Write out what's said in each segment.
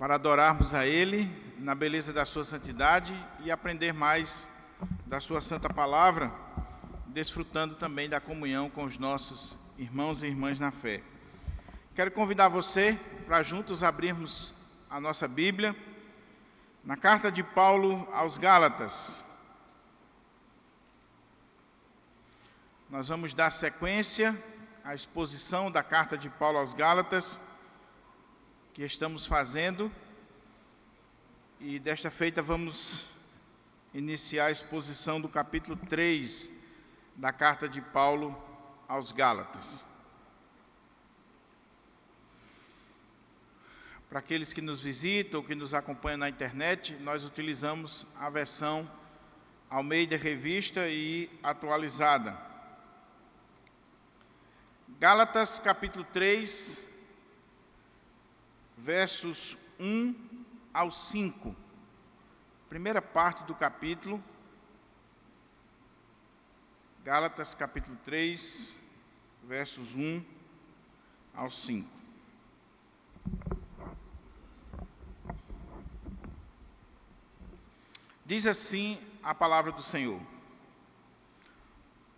para adorarmos a Ele na beleza da sua santidade e aprender mais da sua santa palavra, desfrutando também da comunhão com os nossos irmãos e irmãs na fé. Quero convidar você para juntos abrirmos a nossa Bíblia na carta de Paulo aos Gálatas. Nós vamos dar sequência à exposição da carta de Paulo aos Gálatas, que estamos fazendo, e desta feita vamos iniciar a exposição do capítulo 3 da carta de Paulo aos Gálatas. Para aqueles que nos visitam ou que nos acompanham na internet, nós utilizamos a versão Almeida Revista e atualizada. Gálatas capítulo 3, versos 1 ao 5. Primeira parte do capítulo. Gálatas capítulo 3, versos 1 ao 5. Diz assim a palavra do Senhor: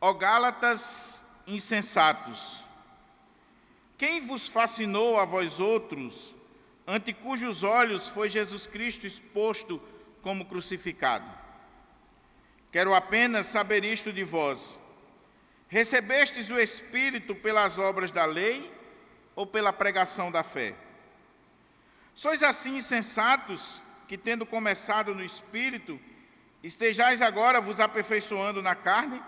Ó Gálatas insensatos, quem vos fascinou a vós outros, ante cujos olhos foi Jesus Cristo exposto como crucificado? Quero apenas saber isto de vós: recebestes o Espírito pelas obras da lei ou pela pregação da fé? Sois assim insensatos que, tendo começado no Espírito, estejais agora vos aperfeiçoando na carne?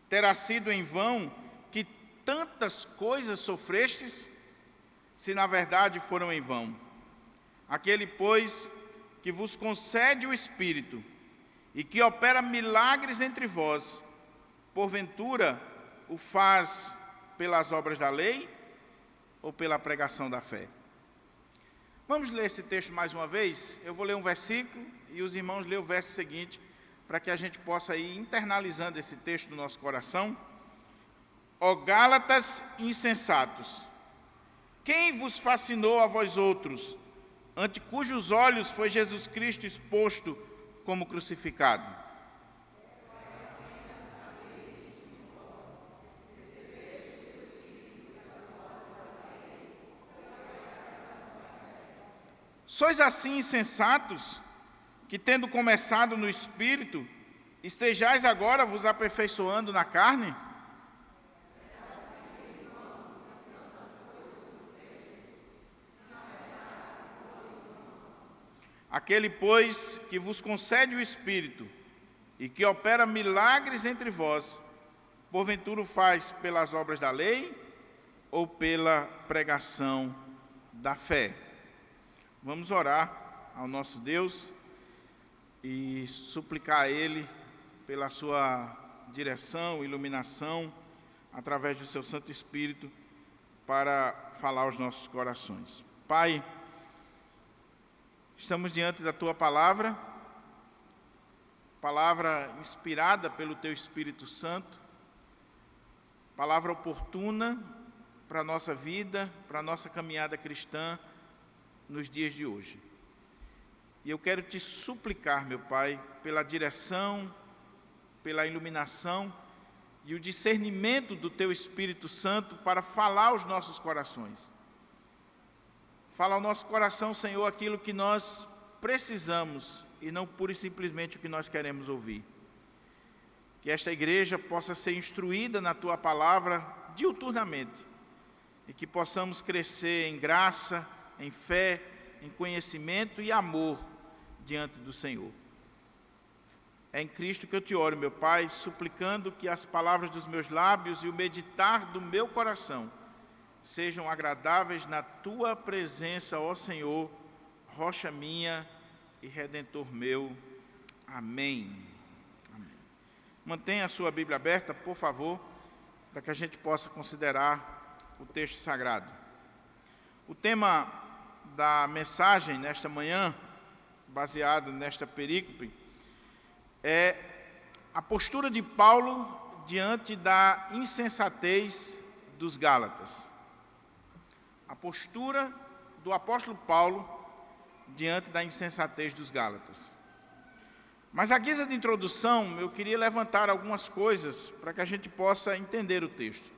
Terá sido em vão que tantas coisas sofrestes, se na verdade foram em vão. Aquele, pois, que vos concede o Espírito e que opera milagres entre vós, porventura o faz pelas obras da lei ou pela pregação da fé? Vamos ler esse texto mais uma vez? Eu vou ler um versículo e os irmãos lêem o verso seguinte, para que a gente possa ir internalizando esse texto no nosso coração. Ó Gálatas insensatos, quem vos fascinou a vós outros, ante cujos olhos foi Jesus Cristo exposto como crucificado? Sois assim insensatos, que tendo começado no Espírito, estejais agora vos aperfeiçoando na carne? Aquele, pois, que vos concede o Espírito e que opera milagres entre vós, porventura o faz pelas obras da lei ou pela pregação da fé? Vamos orar ao nosso Deus e suplicar a Ele pela sua direção, iluminação, através do seu Santo Espírito, para falar aos nossos corações. Pai, estamos diante da Tua palavra inspirada pelo Teu Espírito Santo, palavra oportuna para a nossa vida, para a nossa caminhada cristã nos dias de hoje. E eu quero Te suplicar, meu Pai, pela direção, pela iluminação e o discernimento do Teu Espírito Santo para falar aos nossos corações. Fala ao nosso coração, Senhor, aquilo que nós precisamos e não pura e simplesmente o que nós queremos ouvir. Que esta igreja possa ser instruída na Tua palavra diuturnamente e que possamos crescer em graça, em fé, em conhecimento e amor diante do Senhor. É em Cristo que eu Te oro, meu Pai, suplicando que as palavras dos meus lábios e o meditar do meu coração sejam agradáveis na Tua presença, ó Senhor, rocha minha e redentor meu. Amém. Amém. Mantenha a sua Bíblia aberta, por favor, para que a gente possa considerar o texto sagrado. O tema da mensagem nesta manhã, baseado nesta perícope, é a postura de Paulo diante da insensatez dos Gálatas. A postura do apóstolo Paulo diante da insensatez dos Gálatas. Mas, à guisa de introdução, eu queria levantar algumas coisas para que a gente possa entender o texto.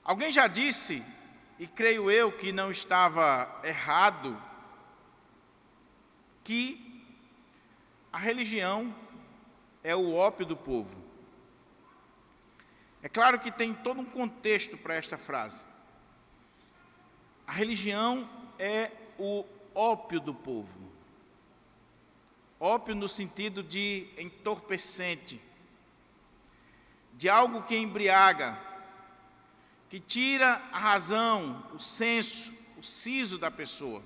Alguém já disse, e creio eu que não estava errado, que a religião é o ópio do povo. É claro que tem todo um contexto para esta frase. A religião é o ópio do povo. Ópio no sentido de entorpecente, de algo que embriaga, que tira a razão, o senso, o siso da pessoa.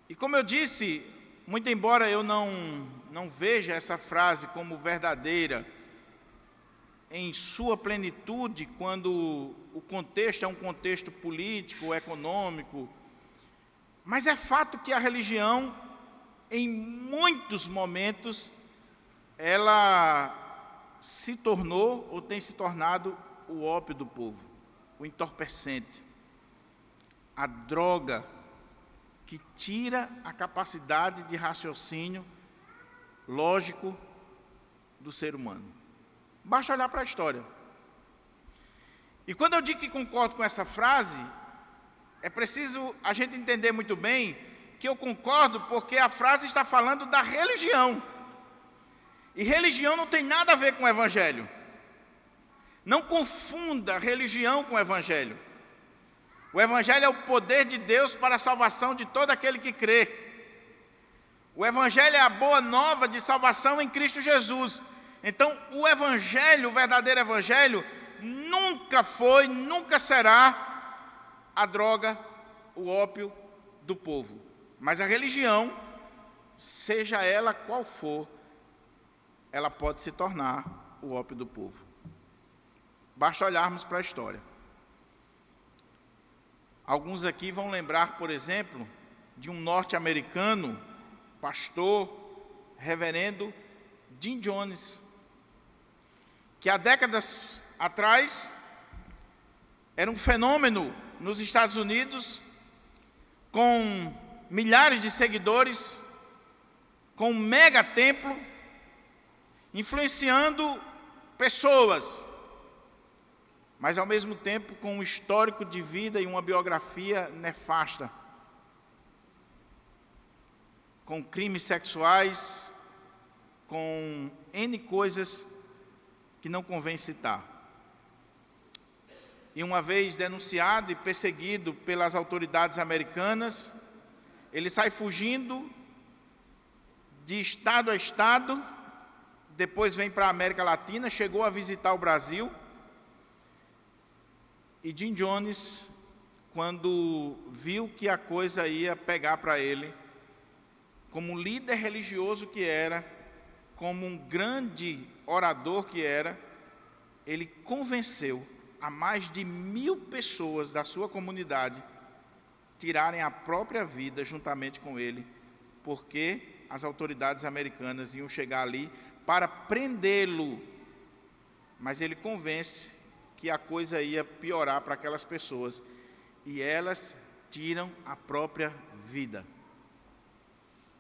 E como eu disse, muito embora eu não veja essa frase como verdadeira em sua plenitude, quando o contexto é um contexto político, econômico, mas é fato que a religião, em muitos momentos, ela se tornou ou tem se tornado o ópio do povo, o entorpecente, a droga que tira a capacidade de raciocínio lógico do ser humano. Basta olhar para a história. E quando eu digo que concordo com essa frase, é preciso a gente entender muito bem que eu concordo porque a frase está falando da religião. E religião não tem nada a ver com o evangelho. Não confunda religião com o evangelho. O evangelho é o poder de Deus para a salvação de todo aquele que crê. O evangelho é a boa nova de salvação em Cristo Jesus. Então, o evangelho, o verdadeiro evangelho, nunca foi, nunca será a droga, o ópio do povo. Mas a religião, seja ela qual for, ela pode se tornar o ópio do povo. Basta olharmos para a história. Alguns aqui vão lembrar, por exemplo, de um norte-americano, pastor, reverendo Jim Jones, que há décadas atrás era um fenômeno nos Estados Unidos, com milhares de seguidores, com um mega templo, influenciando pessoas, mas ao mesmo tempo com um histórico de vida e uma biografia nefasta, com crimes sexuais, com N coisas que não convém citar. E uma vez denunciado e perseguido pelas autoridades americanas, ele sai fugindo de estado a estado, depois vem para a América Latina, chegou a visitar o Brasil. E Jim Jones, quando viu que a coisa ia pegar para ele, como um líder religioso que era, como um grande orador que era, ele convenceu a mais de 1000 pessoas da sua comunidade tirarem a própria vida juntamente com ele, porque as autoridades americanas iam chegar ali para prendê-lo. Mas ele convence que a coisa ia piorar para aquelas pessoas, e elas tiram a própria vida.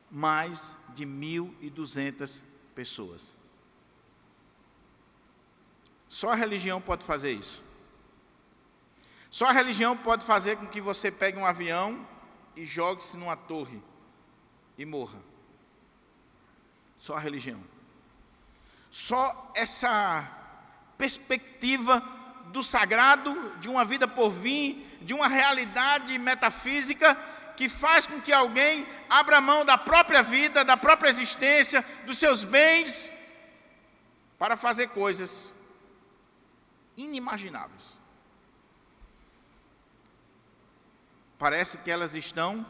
Mais de 1.200 pessoas. Só a religião pode fazer isso. Só a religião pode fazer com que você pegue um avião e jogue-se numa torre e morra. Só a religião. Só essa perspectiva do sagrado, de uma vida por vir, de uma realidade metafísica que faz com que alguém abra mão da própria vida, da própria existência, dos seus bens, para fazer coisas inimagináveis. Parece que elas estão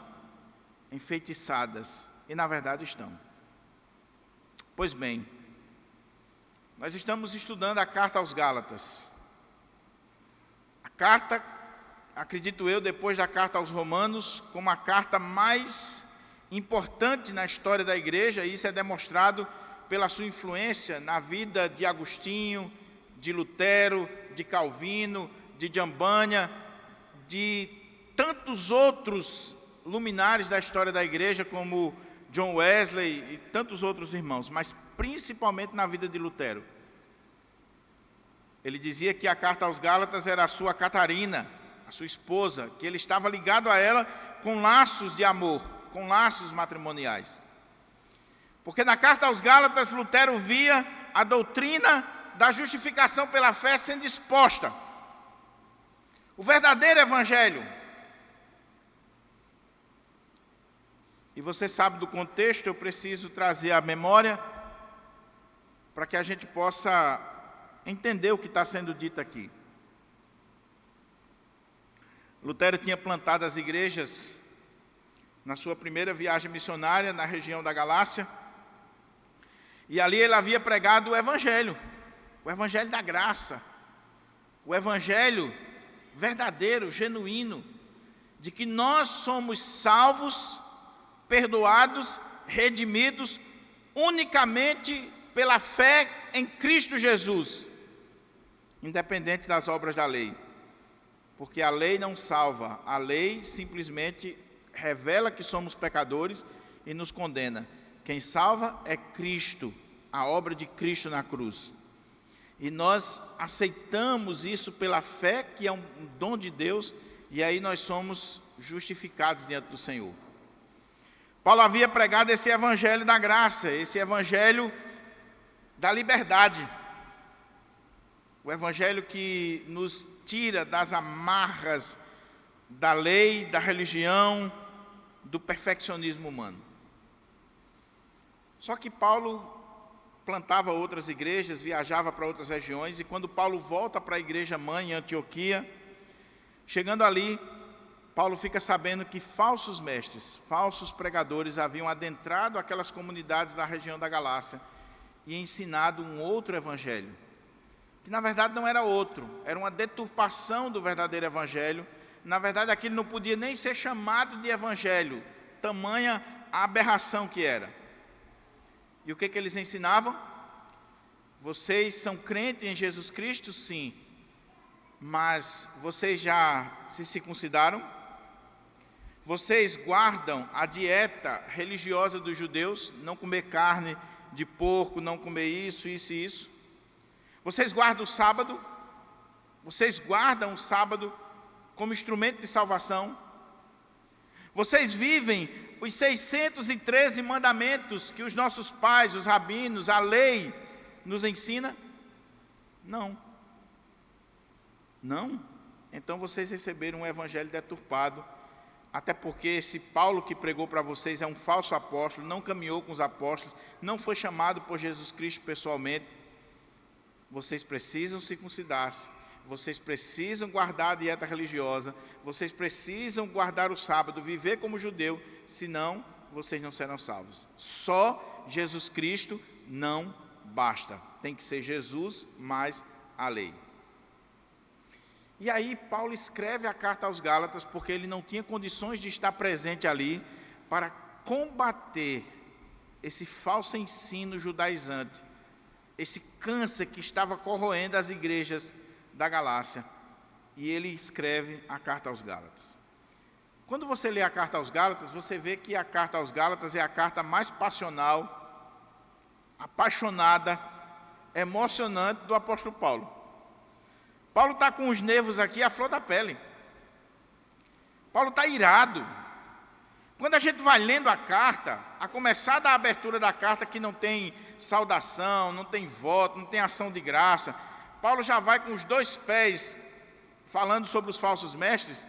enfeitiçadas, e na verdade estão. Pois bem, nós estamos estudando a carta aos Gálatas. A carta, acredito eu, depois da carta aos Romanos, como a carta mais importante na história da igreja, e isso é demonstrado pela sua influência na vida de Agostinho, de Lutero, de Calvino, de Jambânia, de tantos outros luminares da história da igreja, como John Wesley e tantos outros irmãos, mas principalmente na vida de Lutero. Ele dizia que a carta aos Gálatas era a sua Catarina, a sua esposa, que ele estava ligado a ela com laços de amor, com laços matrimoniais. Porque na carta aos Gálatas, Lutero via a doutrina da justificação pela fé sendo exposta. O verdadeiro evangelho. E você sabe do contexto, eu preciso trazer à memória para que a gente possa entender o que está sendo dito aqui. Lutero tinha plantado as igrejas na sua primeira viagem missionária na região da Galácia, e ali ele havia pregado o evangelho da graça, o evangelho verdadeiro, genuíno, de que nós somos salvos, perdoados, redimidos, unicamente pela fé em Cristo Jesus, independente das obras da lei. Porque a lei não salva, a lei simplesmente revela que somos pecadores e nos condena. Quem salva é Cristo, a obra de Cristo na cruz. E nós aceitamos isso pela fé, que é um dom de Deus, e aí nós somos justificados diante do Senhor. Paulo havia pregado esse evangelho da graça, esse evangelho da liberdade, o evangelho que nos tira das amarras da lei, da religião, do perfeccionismo humano. Só que Paulo plantava outras igrejas, viajava para outras regiões, e quando Paulo volta para a igreja mãe em Antioquia, chegando ali, Paulo fica sabendo que falsos mestres, falsos pregadores haviam adentrado aquelas comunidades da região da Galácia e ensinado um outro evangelho, que na verdade não era outro, era uma deturpação do verdadeiro evangelho. Na verdade aquilo não podia nem ser chamado de evangelho, tamanha a aberração que era. E o que eles ensinavam? Vocês são crentes em Jesus Cristo? Sim. Mas vocês já se circuncidaram? Vocês guardam a dieta religiosa dos judeus? Não comer carne de porco, não comer isso, isso e isso? Vocês guardam o sábado? Vocês guardam o sábado como instrumento de salvação? Vocês vivem os 613 mandamentos que os nossos pais, os rabinos, a lei nos ensina? Não. Não? Então vocês receberam um evangelho deturpado, até porque esse Paulo que pregou para vocês é um falso apóstolo, não caminhou com os apóstolos, não foi chamado por Jesus Cristo pessoalmente. Vocês precisam circuncidar-se, vocês precisam guardar a dieta religiosa, vocês precisam guardar o sábado, viver como judeu, senão vocês não serão salvos. Só Jesus Cristo não basta, tem que ser Jesus mais a lei. E aí Paulo escreve a carta aos Gálatas, porque ele não tinha condições de estar presente ali para combater esse falso ensino judaizante, esse câncer que estava corroendo as igrejas da Galácia, e ele escreve a carta aos Gálatas. Quando você lê a carta aos Gálatas, você vê que a carta aos Gálatas é a carta mais passional, apaixonada, emocionante do apóstolo Paulo. Paulo está com os nervos aqui à flor da pele. Paulo está irado. Quando a gente vai lendo a carta, a começar da abertura da carta, que não tem saudação, não tem voto, não tem ação de graça, Paulo já vai com os dois pés falando sobre os falsos mestres.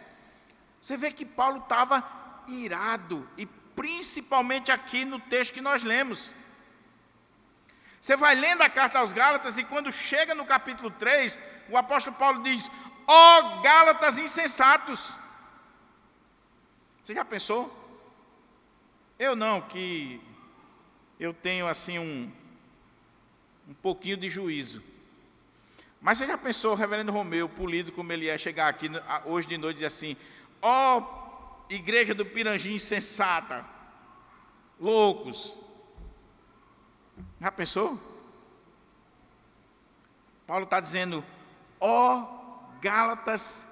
Você vê que Paulo estava irado, e principalmente aqui no texto que nós lemos. Você vai lendo a carta aos Gálatas, e quando chega no capítulo 3, o apóstolo Paulo diz: ó Gálatas insensatos. Você já pensou? Eu não, que eu tenho assim um pouquinho de juízo. Mas você já pensou, o reverendo Romeu, polido como ele é, chegar aqui hoje de noite e dizer assim: ó igreja do Pirangi insensata, loucos. Já pensou? Paulo está dizendo: ó Gálatas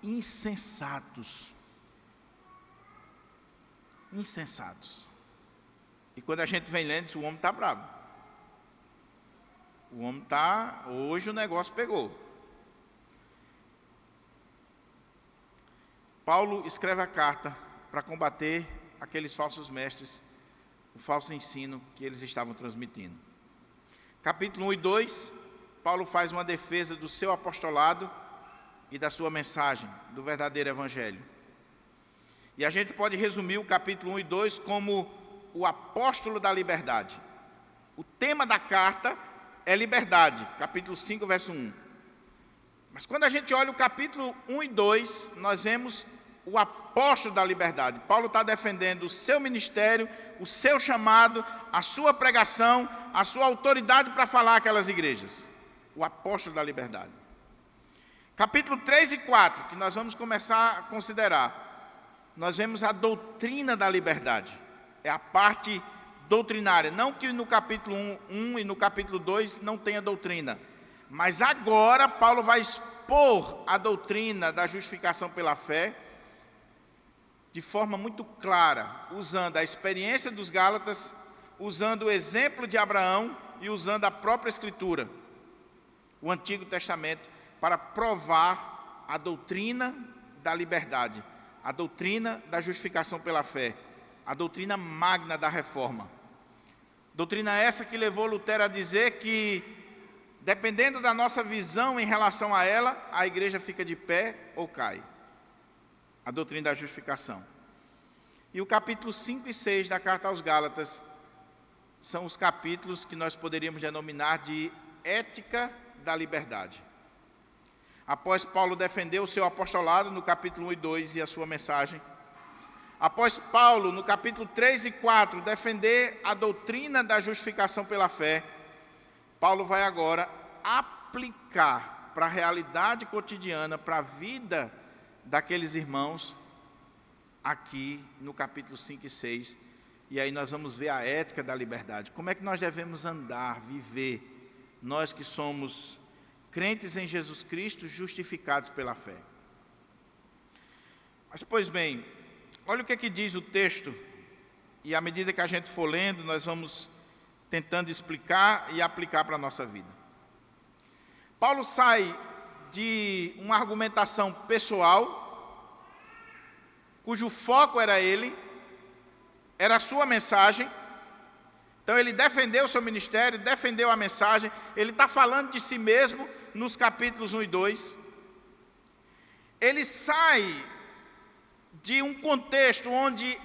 insensatos. insensatos. E quando a gente vem lendo, o homem está bravo. O homem está, hoje o negócio pegou. Paulo escreve a carta para combater aqueles falsos mestres, o falso ensino que eles estavam transmitindo. Capítulo 1 e 2, Paulo faz uma defesa do seu apostolado e da sua mensagem, do verdadeiro evangelho. E a gente pode resumir o capítulo 1 e 2 como o apóstolo da liberdade. O tema da carta é liberdade, capítulo 5, verso 1. Mas quando a gente olha o capítulo 1 e 2, nós vemos o apóstolo da liberdade. Paulo está defendendo o seu ministério, o seu chamado, a sua pregação, a sua autoridade para falar aquelas igrejas. O apóstolo da liberdade. Capítulo 3 e 4, que nós vamos começar a considerar, nós vemos a doutrina da liberdade. É a parte doutrinária. Não que no capítulo 1 e no capítulo 2 não tenha doutrina. Mas agora Paulo vai expor a doutrina da justificação pela fé de forma muito clara, usando a experiência dos Gálatas, usando o exemplo de Abraão e usando a própria Escritura, o Antigo Testamento, para provar a doutrina da liberdade, a doutrina da justificação pela fé, a doutrina magna da reforma. Doutrina essa que levou Lutero a dizer que, dependendo da nossa visão em relação a ela, a igreja fica de pé ou cai. A doutrina da justificação. E o capítulo 5 e 6 da carta aos Gálatas são os capítulos que nós poderíamos denominar de ética da liberdade. Após Paulo defender o seu apostolado no capítulo 1 e 2 e a sua mensagem, após Paulo, no capítulo 3 e 4, defender a doutrina da justificação pela fé, Paulo vai agora aplicar para a realidade cotidiana, para a vida daqueles irmãos, aqui no capítulo 5 e 6. E aí nós vamos ver a ética da liberdade. Como é que nós devemos andar, viver, nós que somos crentes em Jesus Cristo, justificados pela fé. Mas, pois bem, olha o que é que diz o texto, e à medida que a gente for lendo, nós vamos tentando explicar e aplicar para a nossa vida. Paulo sai de uma argumentação pessoal, cujo foco era ele, era a sua mensagem. Então ele defendeu o seu ministério, defendeu a mensagem, ele está falando de si mesmo nos capítulos 1 e 2. Ele sai de um contexto onde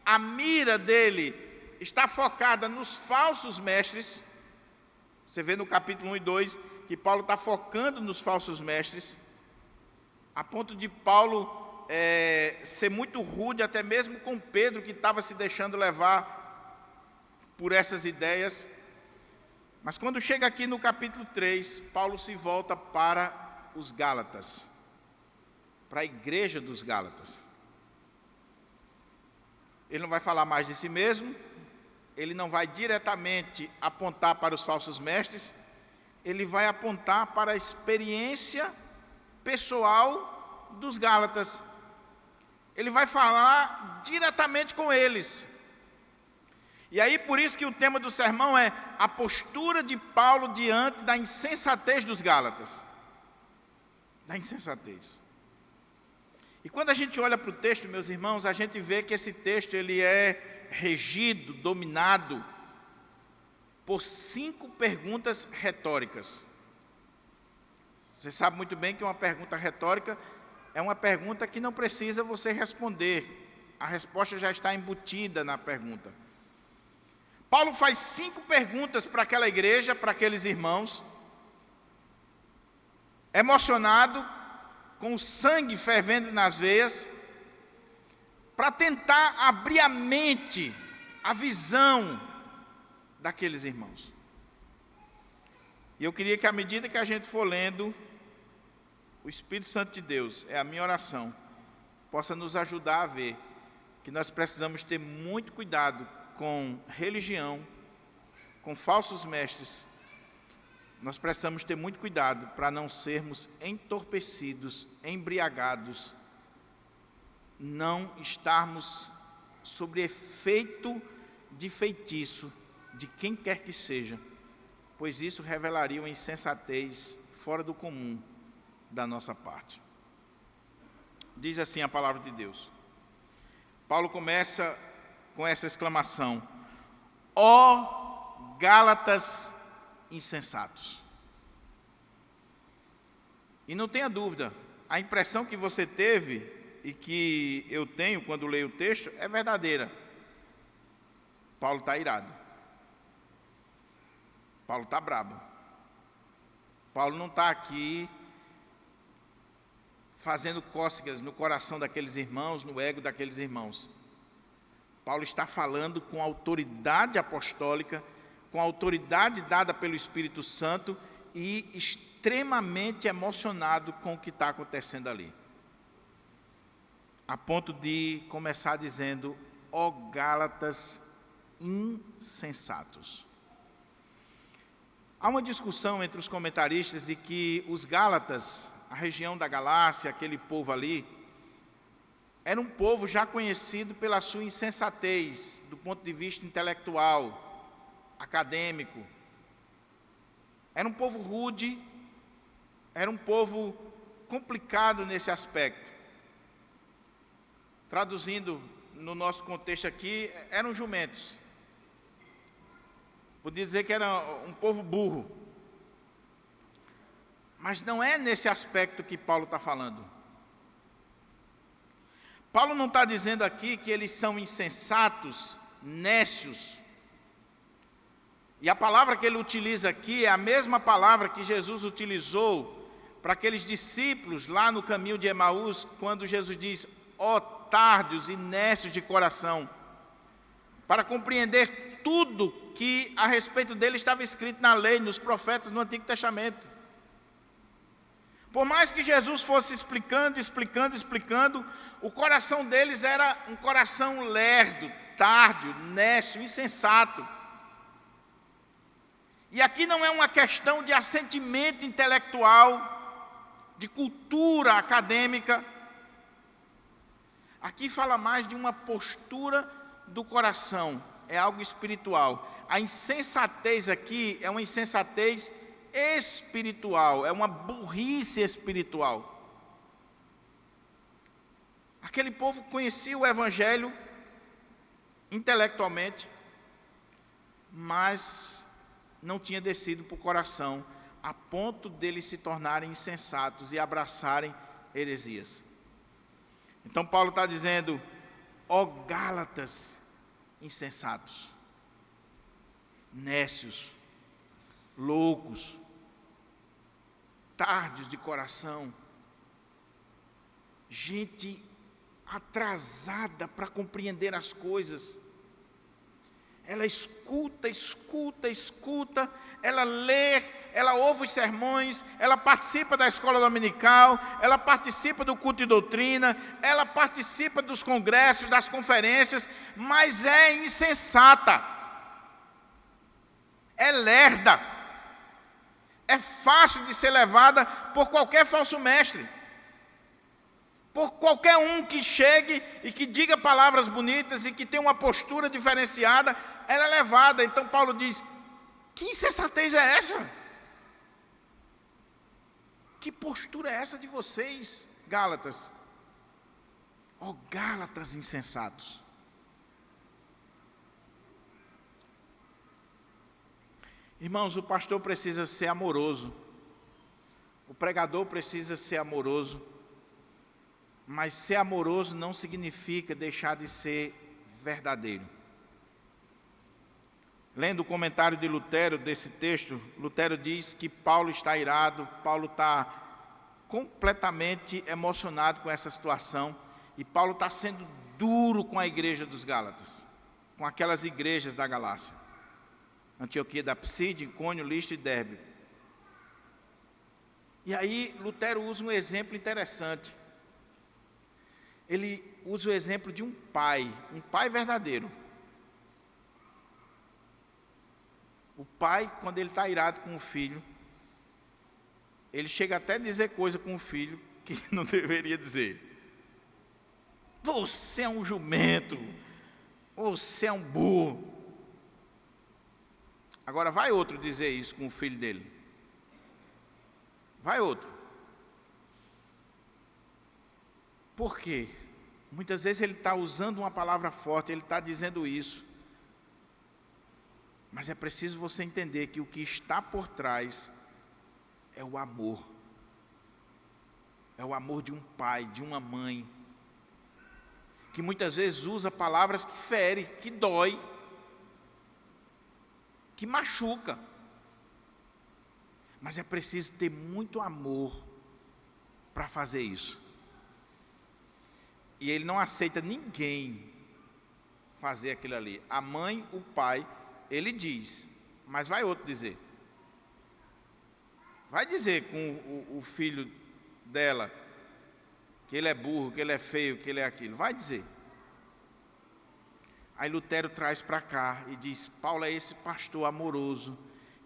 a mira dele está focada nos falsos mestres. Você vê no capítulo 1 e 2 que Paulo está focando nos falsos mestres, a ponto de Paulo ser muito rude, até mesmo com Pedro, que estava se deixando levar por essas ideias. Mas quando chega aqui no capítulo 3, Paulo se volta para os Gálatas, para a igreja dos Gálatas. Ele não vai falar mais de si mesmo, ele não vai diretamente apontar para os falsos mestres, ele vai apontar para a experiência pessoal dos Gálatas. Ele vai falar diretamente com eles. E aí, por isso que o tema do sermão é a postura de Paulo diante da insensatez dos Gálatas. Da insensatez. E quando a gente olha para o texto, meus irmãos, a gente vê que esse texto ele é regido, dominado por 5 perguntas retóricas. Você sabe muito bem que uma pergunta retórica é uma pergunta que não precisa você responder. A resposta já está embutida na pergunta. Paulo faz 5 perguntas para aquela igreja, para aqueles irmãos, emocionado, com o sangue fervendo nas veias, para tentar abrir a mente, a visão daqueles irmãos. E eu queria que, à medida que a gente for lendo, o Espírito Santo de Deus, é a minha oração, possa nos ajudar a ver que nós precisamos ter muito cuidado com religião, com falsos mestres. Nós precisamos ter muito cuidado para não sermos entorpecidos, embriagados, não estarmos sobre efeito de feitiço de quem quer que seja, pois isso revelaria uma insensatez fora do comum da nossa parte. Diz assim a palavra de Deus. Paulo começa com essa exclamação: ó Gálatas insensatos. E não tenha dúvida, a impressão que você teve e que eu tenho quando leio o texto é verdadeira. Paulo está irado. Paulo está brabo. Paulo não está aqui fazendo cócegas no coração daqueles irmãos, no ego daqueles irmãos. Paulo está falando com autoridade apostólica, com autoridade dada pelo Espírito Santo e extremamente emocionado com o que está acontecendo ali. A ponto de começar dizendo: ó Gálatas insensatos. Há uma discussão entre os comentaristas de que os Gálatas, a região da Galácia, aquele povo ali, era um povo já conhecido pela sua insensatez, do ponto de vista intelectual, acadêmico. Era um povo rude, era um povo complicado nesse aspecto. Traduzindo no nosso contexto aqui, eram jumentos. Podia dizer que era um povo burro. Mas não é nesse aspecto que Paulo está falando. Paulo não está dizendo aqui que eles são insensatos, nécios. E a palavra que ele utiliza aqui é a mesma palavra que Jesus utilizou para aqueles discípulos lá no caminho de Emaús, quando Jesus diz: ó tardos e nécios de coração, para compreender tudo que a respeito dele estava escrito na lei, nos profetas, no Antigo Testamento. Por mais que Jesus fosse explicando, o coração deles era um coração lerdo, tardio, nécio, insensato. E aqui não é uma questão de assentimento intelectual, de cultura acadêmica. Aqui fala mais de uma postura do coração, é algo espiritual. A insensatez aqui é uma insensatez espiritual, é uma burrice espiritual. Aquele povo conhecia o Evangelho intelectualmente, mas não tinha descido para o coração, a ponto deles se tornarem insensatos e abraçarem heresias. Então Paulo está dizendo: ó Gálatas insensatos, nécios, loucos, tardios de coração, gente atrasada para compreender as coisas. Ela escuta, ela lê, ela ouve os sermões, ela participa da escola dominical, ela participa do culto de doutrina, ela participa dos congressos, das conferências, mas é insensata, é lerda, é fácil de ser levada por qualquer falso mestre, por qualquer um que chegue e que diga palavras bonitas e que tenha uma postura diferenciada, ela é levada. Então Paulo diz: que insensatez é essa? Que postura é essa de vocês, Gálatas? Ó Gálatas insensatos. Irmãos, o pastor precisa ser amoroso, o pregador precisa ser amoroso, mas ser amoroso não significa deixar de ser verdadeiro. Lendo o comentário de Lutero desse texto, Lutero diz que Paulo está irado, Paulo está completamente emocionado com essa situação, e Paulo está sendo duro com a igreja dos Gálatas, com aquelas igrejas da Galácia, Antioquia da Pside, Icônio, Listra e Derbe. E aí Lutero usa um exemplo interessante. Ele usa o exemplo de um pai verdadeiro. O pai, quando ele está irado com o filho, ele chega até a dizer coisa com o filho que não deveria dizer. Você é um jumento, Ou você é um burro. Agora vai outro dizer isso com o filho dele. Vai outro. Por quê? Muitas vezes ele está usando uma palavra forte, ele está dizendo isso. Mas é preciso você entender que o que está por trás é o amor. É o amor de um pai, de uma mãe, que muitas vezes usa palavras que ferem, que dói, que machuca. Mas é preciso ter muito amor para fazer isso. E ele não aceita ninguém fazer aquilo ali. A mãe, o pai, ele diz, mas vai outro dizer. Vai dizer com o filho dela que ele é burro, que ele é feio, que ele é aquilo. Vai dizer. Aí Lutero traz para cá e diz, Paulo é esse pastor amoroso,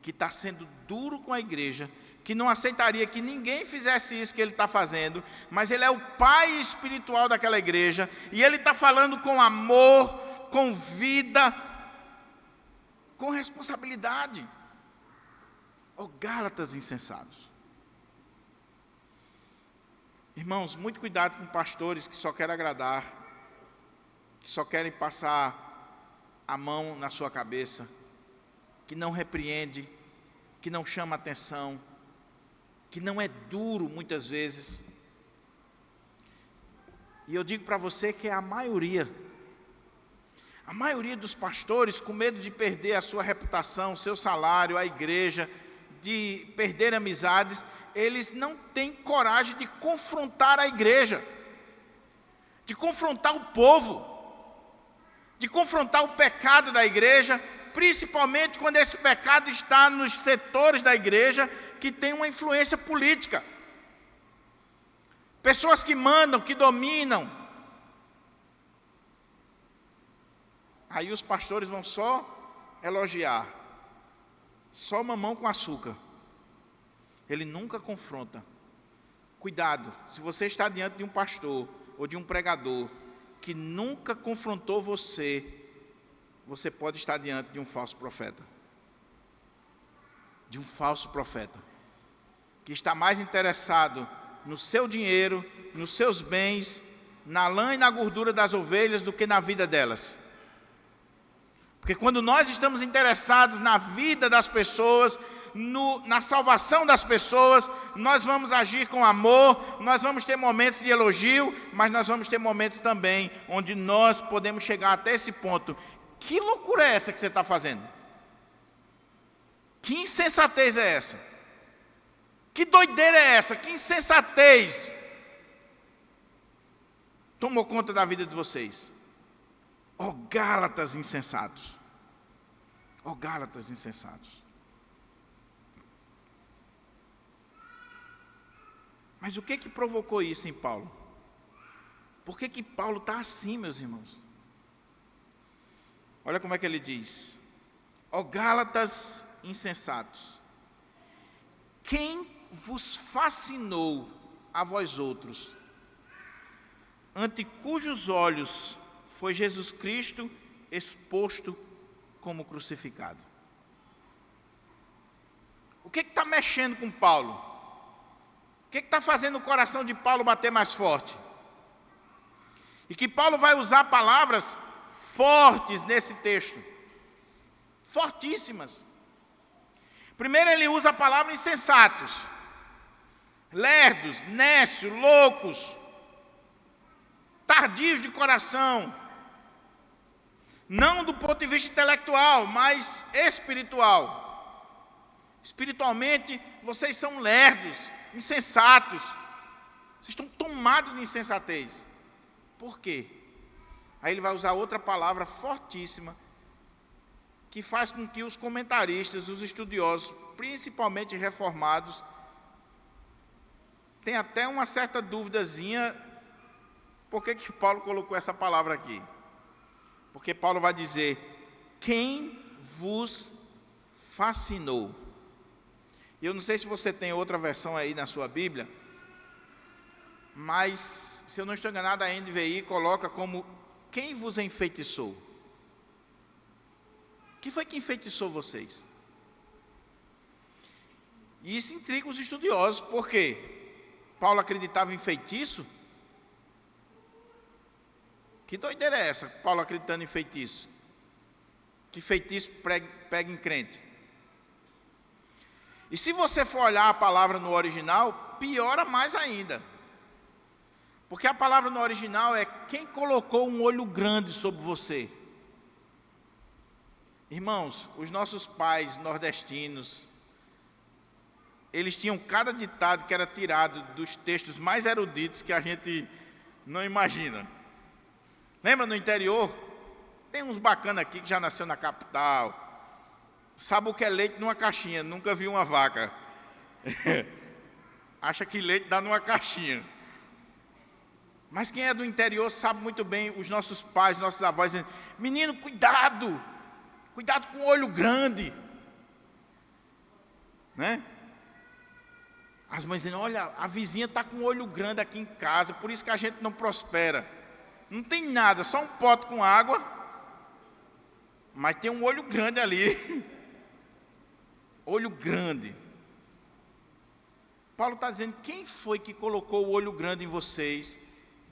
que está sendo duro com a igreja, que não aceitaria que ninguém fizesse isso que ele está fazendo, mas ele é o pai espiritual daquela igreja, e ele está falando com amor, com vida, com responsabilidade. Ó Gálatas insensatos. Irmãos, muito cuidado com pastores que só querem agradar, que só querem passar a mão na sua cabeça, que não repreende, que não chama atenção, que não é duro muitas vezes. E eu digo para você que é a maioria dos pastores, com medo de perder a sua reputação, seu salário, a igreja, de perder amizades, eles não têm coragem de confrontar a igreja, de confrontar o povo, de confrontar o pecado da igreja, principalmente quando esse pecado está nos setores da igreja que tem uma influência política. Pessoas que mandam, que dominam. Aí os pastores vão só elogiar, só mamão com açúcar. Ele nunca confronta. Cuidado, se você está diante de um pastor ou de um pregador que nunca confrontou você, você pode estar diante de um falso profeta. De um falso profeta, que está mais interessado no seu dinheiro, nos seus bens, na lã e na gordura das ovelhas do que na vida delas. Porque quando nós estamos interessados na vida das pessoas, na salvação das pessoas, nós vamos agir com amor, nós vamos ter momentos de elogio, mas nós vamos ter momentos também onde nós podemos chegar até esse ponto. Que loucura é essa que você está fazendo? Que insensatez é essa? Que doideira é essa? Que insensatez tomou conta da vida de vocês? Ó Gálatas insensatos. Ó Gálatas insensatos. Mas o que provocou isso em Paulo? Por que Paulo está assim, meus irmãos? Olha como é que ele diz. Ó Gálatas insensatos, quem vos fascinou a vós outros, ante cujos olhos foi Jesus Cristo exposto como crucificado? O que está mexendo com Paulo? O que está fazendo o coração de Paulo bater mais forte? E que Paulo vai usar palavras fortes nesse texto. Fortíssimas. Primeiro ele usa a palavra insensatos. Lerdos, nécios, loucos. Tardios de coração. Não do ponto de vista intelectual, mas espiritual. Espiritualmente, vocês são lerdos, insensatos. Vocês estão tomados de insensatez. Por quê? Aí ele vai usar outra palavra fortíssima, que faz com que os comentaristas, os estudiosos, principalmente reformados, tenham até uma certa duvidazinha, por que Paulo colocou essa palavra aqui? Porque Paulo vai dizer, quem vos fascinou? E eu não sei se você tem outra versão aí na sua Bíblia, mas, se eu não estou enganado, a NVI coloca como quem vos enfeitiçou. Que foi que enfeitiçou vocês? E isso intriga os estudiosos, porque Paulo acreditava em feitiço? Que doideira é essa, Paulo acreditando em feitiço? Que feitiço pega em crente? E se você for olhar a palavra no original, piora mais ainda. Porque a palavra no original é quem colocou um olho grande sobre você. Irmãos, os nossos pais nordestinos, eles tinham cada ditado que era tirado dos textos mais eruditos que a gente não imagina. Lembra no interior? Tem uns bacanas aqui que já nasceu na capital. Sabe o que é leite numa caixinha, nunca viu uma vaca. Acha que leite dá numa caixinha. Mas quem é do interior sabe muito bem, os nossos pais, nossos avós, dizendo, menino, cuidado com o olho grande. Né? As mães dizendo, olha, a vizinha está com o olho grande aqui em casa, por isso que a gente não prospera. Não tem nada, só um pote com água, mas tem um olho grande ali. Olho grande. Paulo está dizendo, quem foi que colocou o olho grande em vocês,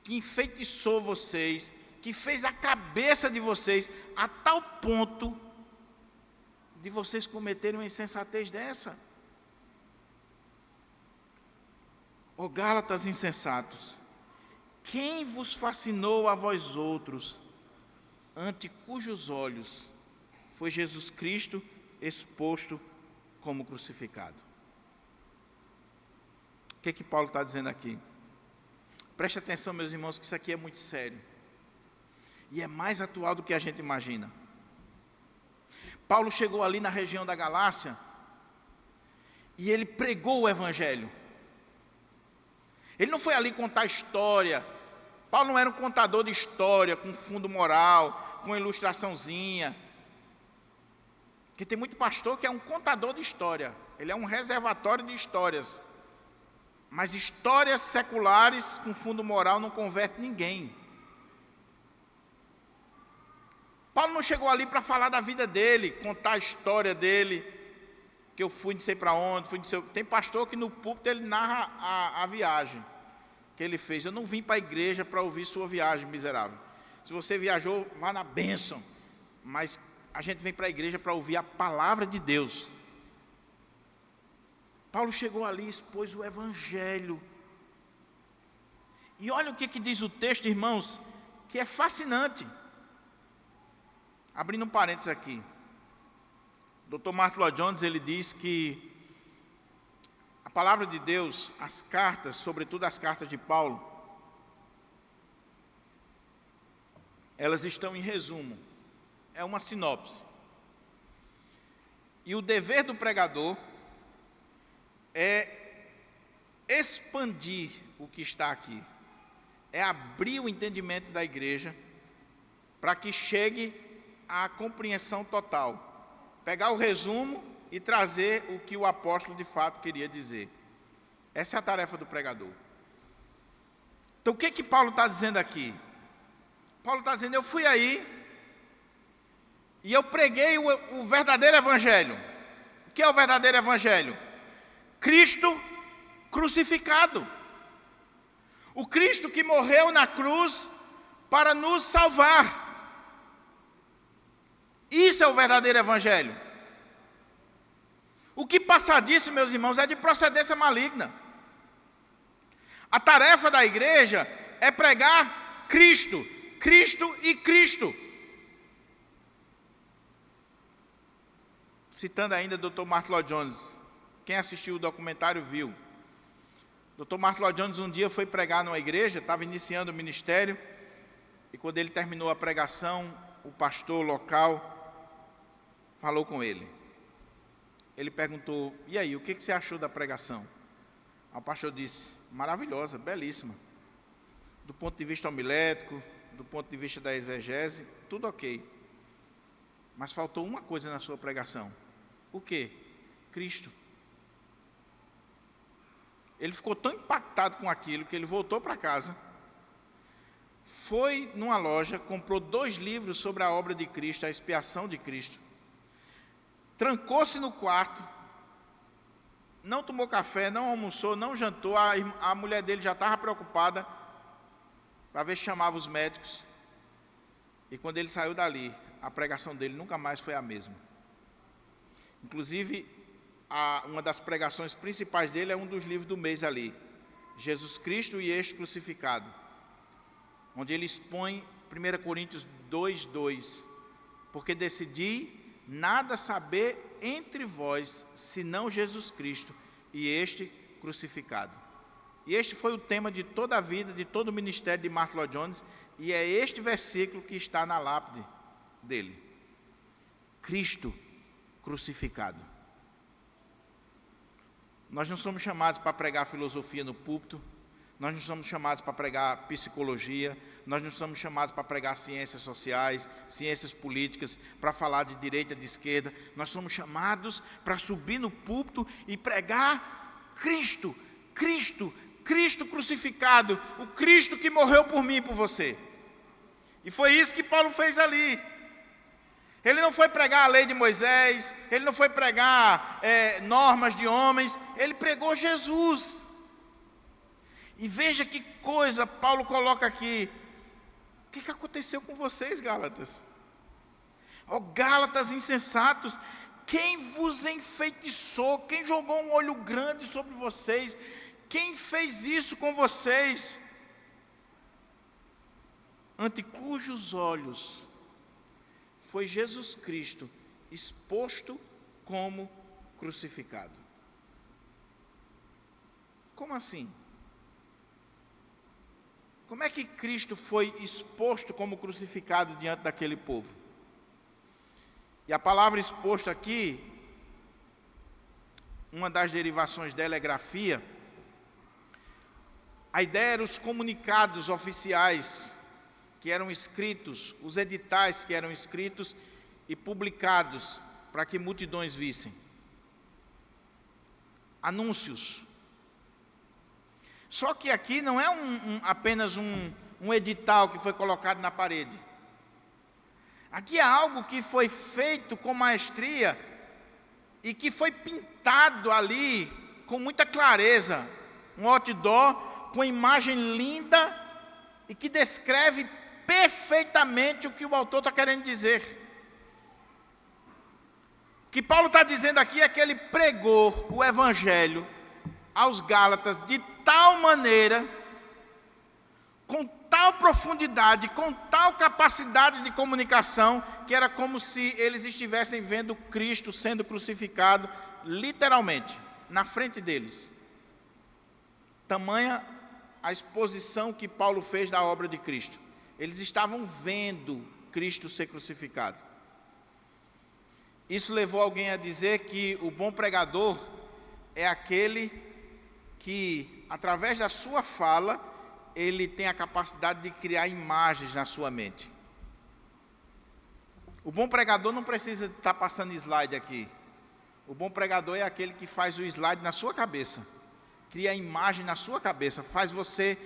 que enfeitiçou vocês, que fez a cabeça de vocês a tal ponto de vocês cometerem uma insensatez dessa? Ó Gálatas insensatos, quem vos fascinou a vós outros, ante cujos olhos foi Jesus Cristo exposto como crucificado? O que Paulo está dizendo aqui? Preste atenção, meus irmãos, que isso aqui é muito sério. E é mais atual do que a gente imagina. Paulo chegou ali na região da Galácia e ele pregou o Evangelho. Ele não foi ali contar história. Paulo não era um contador de história, com fundo moral, com ilustraçãozinha. Porque tem muito pastor que é um contador de história. Ele é um reservatório de histórias. Mas histórias seculares com fundo moral não converte ninguém. Paulo não chegou ali para falar da vida dele, contar a história dele, que eu fui não sei para onde, Tem pastor que no púlpito ele narra a viagem que ele fez. Eu não vim para a igreja para ouvir sua viagem, miserável. Se você viajou, vá na bênção. Mas a gente vem para a igreja para ouvir a palavra de Deus. Paulo chegou ali e expôs o Evangelho. E olha o que diz o texto, irmãos, que é fascinante. Abrindo um parênteses aqui. Dr. Martin Lloyd Jones, ele diz que a palavra de Deus, as cartas, sobretudo as cartas de Paulo, elas estão em resumo. É uma sinopse. E o dever do pregador é expandir o que está aqui. É abrir o entendimento da igreja para que chegue à compreensão total. Pegar o resumo e trazer o que o apóstolo de fato queria dizer. Essa é a tarefa do pregador. Então o que Paulo está dizendo aqui? Paulo está dizendo, eu fui aí e eu preguei o verdadeiro evangelho. O que é o verdadeiro evangelho? Cristo crucificado. O Cristo que morreu na cruz para nos salvar. Isso é o verdadeiro evangelho. O que passa disso, meus irmãos, é de procedência maligna. A tarefa da igreja é pregar Cristo, Cristo e Cristo. Citando ainda o Dr. Martin Lloyd Jones, quem assistiu o documentário viu. Dr. Martin Lloyd Jones um dia foi pregar numa igreja, estava iniciando o ministério, e quando ele terminou a pregação, o pastor local falou com ele. Ele perguntou, e aí, o que você achou da pregação? O pastor disse, maravilhosa, belíssima. Do ponto de vista homilético, do ponto de vista da exegese, tudo ok. Mas faltou uma coisa na sua pregação. O quê? Cristo. Ele ficou tão impactado com aquilo que ele voltou para casa, foi numa loja, comprou 2 livros sobre a obra de Cristo, a expiação de Cristo, trancou-se no quarto, não tomou café, não almoçou, não jantou. A mulher dele já estava preocupada para ver se chamava os médicos. E quando ele saiu dali, a pregação dele nunca mais foi a mesma. Inclusive, uma das pregações principais dele é um dos livros do mês ali, Jesus Cristo e este crucificado, onde ele expõe 1 Coríntios 2:2, porque decidi nada saber entre vós, senão Jesus Cristo e este crucificado. E este foi o tema de toda a vida, de todo o ministério de Martyn Lloyd-Jones, e é este versículo que está na lápide dele. Cristo crucificado. Nós não somos chamados para pregar filosofia no púlpito, nós não somos chamados para pregar psicologia, nós não somos chamados para pregar ciências sociais, ciências políticas, para falar de direita, de esquerda. Nós somos chamados para subir no púlpito e pregar Cristo, Cristo, Cristo crucificado, o Cristo que morreu por mim e por você. E foi isso que Paulo fez ali. Ele não foi pregar a lei de Moisés, ele não foi pregar normas de homens, ele pregou Jesus. E veja que coisa Paulo coloca aqui. O que aconteceu com vocês, Gálatas? Ó Gálatas insensatos, quem vos enfeitiçou? Quem jogou um olho grande sobre vocês? Quem fez isso com vocês? Ante cujos olhos foi Jesus Cristo exposto como crucificado. Como assim? Como é que Cristo foi exposto como crucificado diante daquele povo? E a palavra exposto aqui, uma das derivações dela é grafia. A ideia era os comunicados oficiais que eram escritos, os editais que eram escritos e publicados para que multidões vissem. Anúncios. Só que aqui não é apenas um edital que foi colocado na parede. Aqui é algo que foi feito com maestria e que foi pintado ali com muita clareza. Um outdoor com imagem linda e que descreve perfeitamente o que o autor está querendo dizer. O que Paulo está dizendo aqui é que ele pregou o Evangelho aos Gálatas de tal maneira, com tal profundidade, com tal capacidade de comunicação, que era como se eles estivessem vendo Cristo sendo crucificado, literalmente, na frente deles. Tamanha a exposição que Paulo fez da obra de Cristo. Eles estavam vendo Cristo ser crucificado. Isso levou alguém a dizer que o bom pregador é aquele que, através da sua fala, ele tem a capacidade de criar imagens na sua mente. O bom pregador não precisa estar passando slide aqui. O bom pregador é aquele que faz o slide na sua cabeça, cria a imagem na sua cabeça, faz você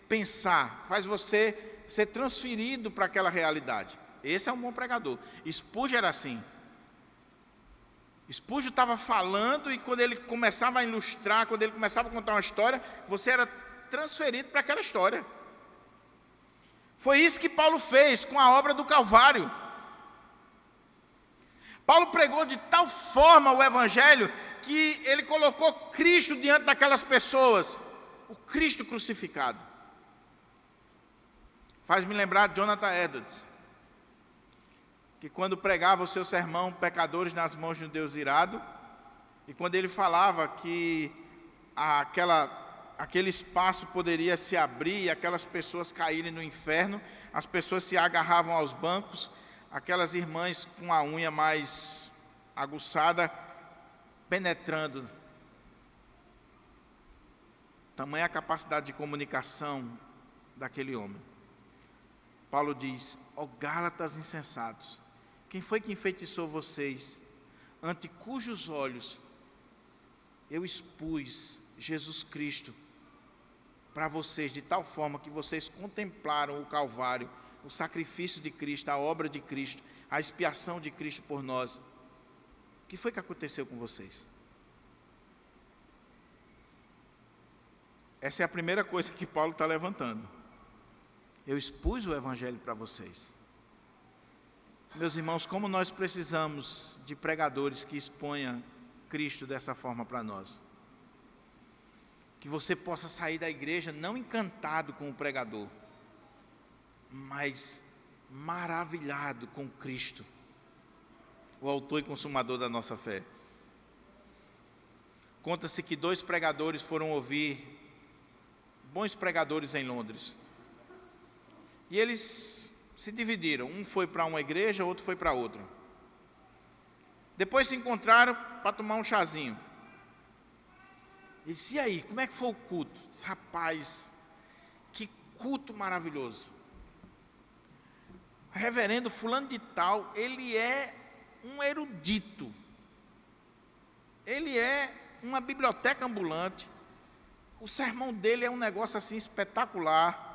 pensar, faz você ser transferido para aquela realidade. Esse é um bom pregador. Spurgeon era assim. Spurgeon estava falando e quando ele começava a ilustrar, quando ele começava a contar uma história, você era transferido para aquela história. Foi isso que Paulo fez com a obra do Calvário. Paulo pregou de tal forma o Evangelho que ele colocou Cristo diante daquelas pessoas, o Cristo crucificado. Faz-me lembrar de Jonathan Edwards, que quando pregava o seu sermão Pecadores nas mãos de um Deus irado, e quando ele falava que aquele espaço poderia se abrir e aquelas pessoas caírem no inferno, as pessoas se agarravam aos bancos, aquelas irmãs com a unha mais aguçada, penetrando. Tamanha a capacidade de comunicação daquele homem. Paulo diz: ó Gálatas insensatos, quem foi que enfeitiçou vocês, ante cujos olhos eu expus Jesus Cristo para vocês, de tal forma que vocês contemplaram o Calvário, o sacrifício de Cristo, a obra de Cristo, a expiação de Cristo por nós. O que foi que aconteceu com vocês? Essa é a primeira coisa que Paulo está levantando. Eu expus o Evangelho para vocês. Meus irmãos, como nós precisamos de pregadores que exponham Cristo dessa forma para nós. Que você possa sair da igreja não encantado com o pregador, mas maravilhado com Cristo, o autor e consumador da nossa fé. Conta-se que 2 pregadores foram ouvir, bons pregadores em Londres, e eles se dividiram, um foi para uma igreja, outro foi para outra. Depois se encontraram para tomar um chazinho. E disse, e aí, como é que foi o culto? Disse, rapaz, que culto maravilhoso. O reverendo fulano de tal, ele é um erudito. Ele é uma biblioteca ambulante. O sermão dele é um negócio assim espetacular.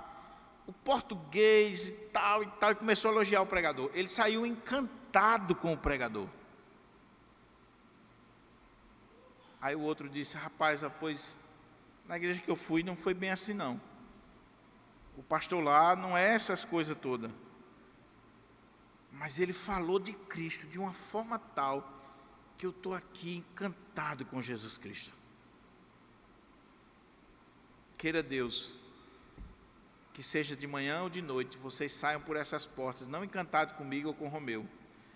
O português e tal, e começou a elogiar o pregador. Ele saiu encantado com o pregador. Aí o outro disse, rapaz, pois na igreja que eu fui não foi bem assim não. O pastor lá não é essas coisas todas. Mas ele falou de Cristo de uma forma tal que eu estou aqui encantado com Jesus Cristo. Queira Deus que seja de manhã ou de noite, vocês saiam por essas portas, não encantados comigo ou com Romeu,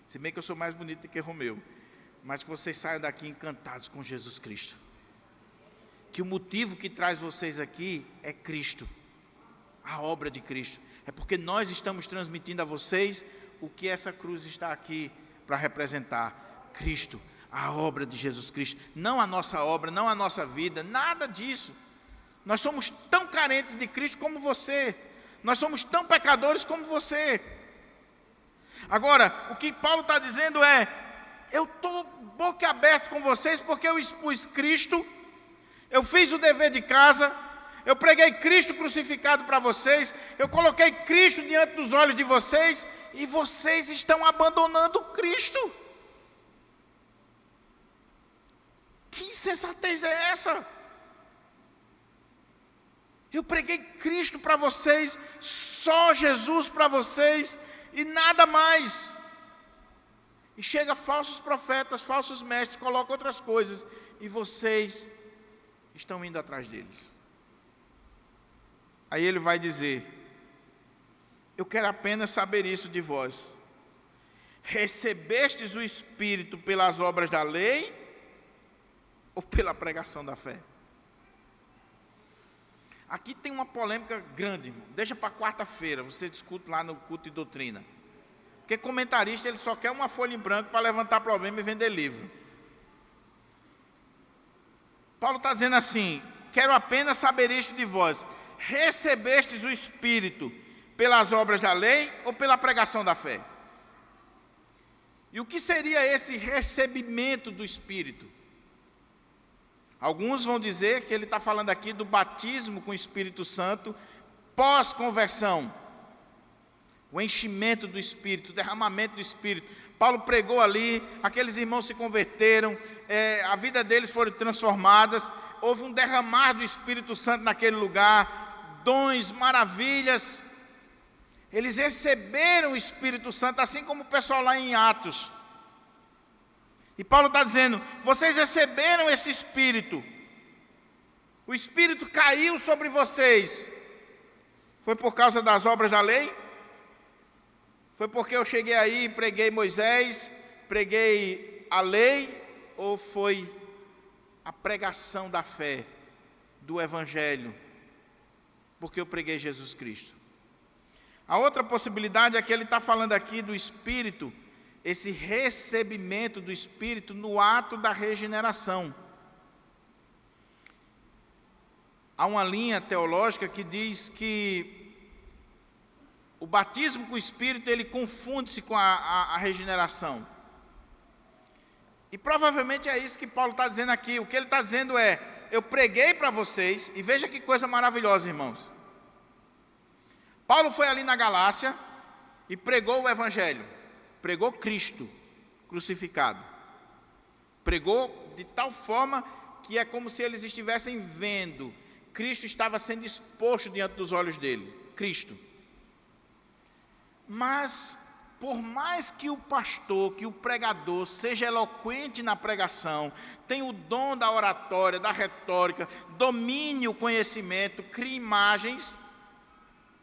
se bem que eu sou mais bonito do que Romeu, mas que vocês saiam daqui encantados com Jesus Cristo. Que o motivo que traz vocês aqui é Cristo, a obra de Cristo. É porque nós estamos transmitindo a vocês o que essa cruz está aqui para representar. Cristo, a obra de Jesus Cristo. Não a nossa obra, não a nossa vida, nada disso. Nós somos tão carentes de Cristo como você. Nós somos tão pecadores como você. Agora, o que Paulo está dizendo é, eu estou boca aberta com vocês porque eu expus Cristo, eu fiz o dever de casa, eu preguei Cristo crucificado para vocês, eu coloquei Cristo diante dos olhos de vocês, e vocês estão abandonando Cristo. Que insensatez é essa? Eu preguei Cristo para vocês, só Jesus para vocês e nada mais. E chega falsos profetas, falsos mestres, colocam outras coisas e vocês estão indo atrás deles. Aí ele vai dizer, eu quero apenas saber isso de vós. Recebestes o Espírito pelas obras da lei ou pela pregação da fé? Aqui tem uma polêmica grande, deixa para quarta-feira, você discute lá no culto de doutrina. Porque comentarista, ele só quer uma folha em branco para levantar problema e vender livro. Paulo está dizendo assim, quero apenas saber isto de vós. Recebestes o Espírito pelas obras da lei ou pela pregação da fé? E o que seria esse recebimento do Espírito? Alguns vão dizer que ele está falando aqui do batismo com o Espírito Santo pós-conversão. O enchimento do Espírito, o derramamento do Espírito. Paulo pregou ali, aqueles irmãos se converteram, a vida deles foram transformadas, houve um derramar do Espírito Santo naquele lugar, dons, maravilhas. Eles receberam o Espírito Santo, assim como o pessoal lá em Atos. E Paulo está dizendo, vocês receberam esse Espírito, o Espírito caiu sobre vocês, foi por causa das obras da lei? Foi porque eu cheguei aí e preguei Moisés, preguei a lei, ou foi a pregação da fé, do Evangelho, porque eu preguei Jesus Cristo? A outra possibilidade é que ele está falando aqui do Espírito, esse recebimento do Espírito no ato da regeneração. Há uma linha teológica que diz que o batismo com o Espírito, ele confunde-se com a regeneração. E provavelmente é isso que Paulo está dizendo aqui. O que ele está dizendo é, eu preguei para vocês, e veja que coisa maravilhosa, irmãos. Paulo foi ali na Galácia e pregou o Evangelho. Pregou Cristo crucificado. Pregou de tal forma que é como se eles estivessem vendo. Cristo estava sendo exposto diante dos olhos deles. Cristo. Mas, por mais que o pastor, que o pregador seja eloquente na pregação, tenha o dom da oratória, da retórica, domine o conhecimento, crie imagens,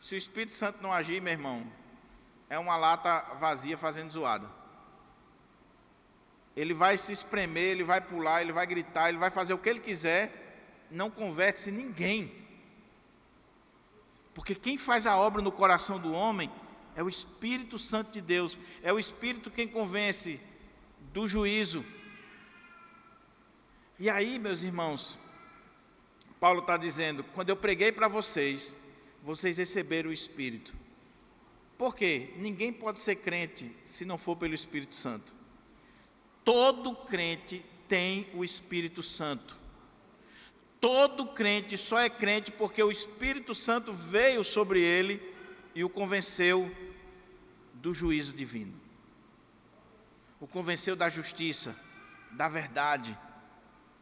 se o Espírito Santo não agir, meu irmão, é uma lata vazia fazendo zoada. Ele vai se espremer, ele vai pular, ele vai gritar, ele vai fazer o que ele quiser, não converte-se ninguém. Porque quem faz a obra no coração do homem é o Espírito Santo de Deus, é o Espírito quem convence do juízo. E aí, meus irmãos, Paulo está dizendo, quando eu preguei para vocês, vocês receberam o Espírito. Por quê? Ninguém pode ser crente se não for pelo Espírito Santo. Todo crente tem o Espírito Santo. Todo crente só é crente porque o Espírito Santo veio sobre ele e o convenceu do juízo divino. O convenceu da justiça, da verdade.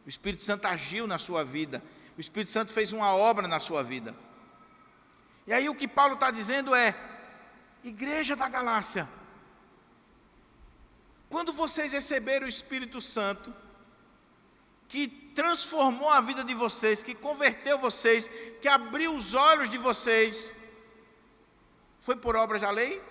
O Espírito Santo agiu na sua vida. O Espírito Santo fez uma obra na sua vida. E aí o que Paulo está dizendo é, Igreja da Galácia, quando vocês receberam o Espírito Santo, que transformou a vida de vocês, que converteu vocês, que abriu os olhos de vocês, foi por obras da lei?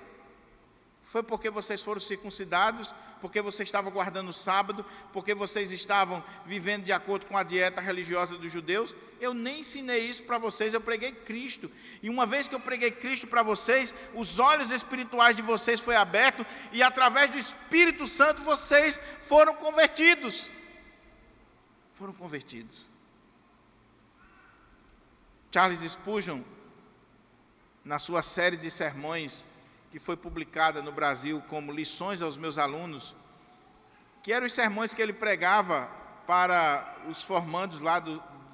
Foi porque vocês foram circuncidados? Porque vocês estavam guardando o sábado? Porque vocês estavam vivendo de acordo com a dieta religiosa dos judeus? Eu nem ensinei isso para vocês, eu preguei Cristo. E uma vez que eu preguei Cristo para vocês, os olhos espirituais de vocês foram abertos e através do Espírito Santo vocês foram convertidos. Foram convertidos. Charles Spurgeon, na sua série de sermões, que foi publicada no Brasil como Lições aos Meus Alunos, que eram os sermões que ele pregava para os formandos lá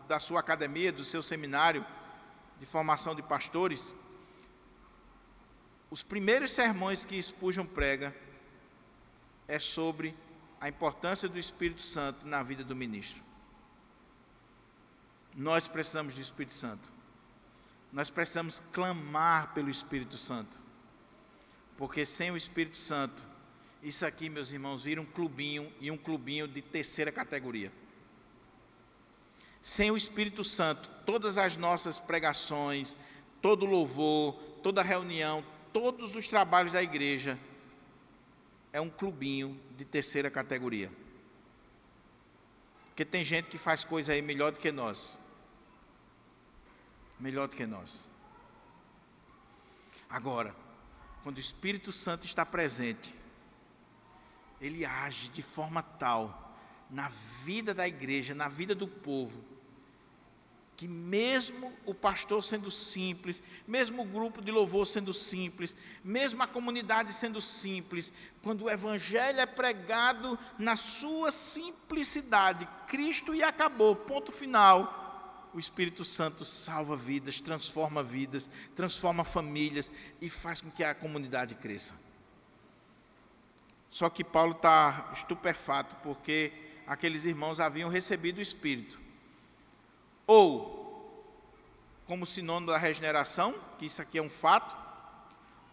da sua academia, do seu seminário de formação de pastores. Os primeiros sermões que Spurgeon prega é sobre a importância do Espírito Santo na vida do ministro. Nós precisamos do Espírito Santo. Nós precisamos clamar pelo Espírito Santo. Porque sem o Espírito Santo, isso aqui, meus irmãos, vira um clubinho, e um clubinho de terceira categoria. Sem o Espírito Santo, todas as nossas pregações, todo louvor, toda reunião, todos os trabalhos da igreja, é um clubinho de terceira categoria. Porque tem gente que faz coisa aí melhor do que nós. Melhor do que nós. Agora, quando o Espírito Santo está presente, ele age de forma tal na vida da igreja, na vida do povo, que mesmo o pastor sendo simples, mesmo o grupo de louvor sendo simples, mesmo a comunidade sendo simples, quando o evangelho é pregado na sua simplicidade, Cristo e acabou, ponto final, o Espírito Santo salva vidas, transforma famílias e faz com que a comunidade cresça. Só que Paulo está estupefato porque aqueles irmãos haviam recebido o Espírito. Ou, como sinônimo da regeneração, que isso aqui é um fato,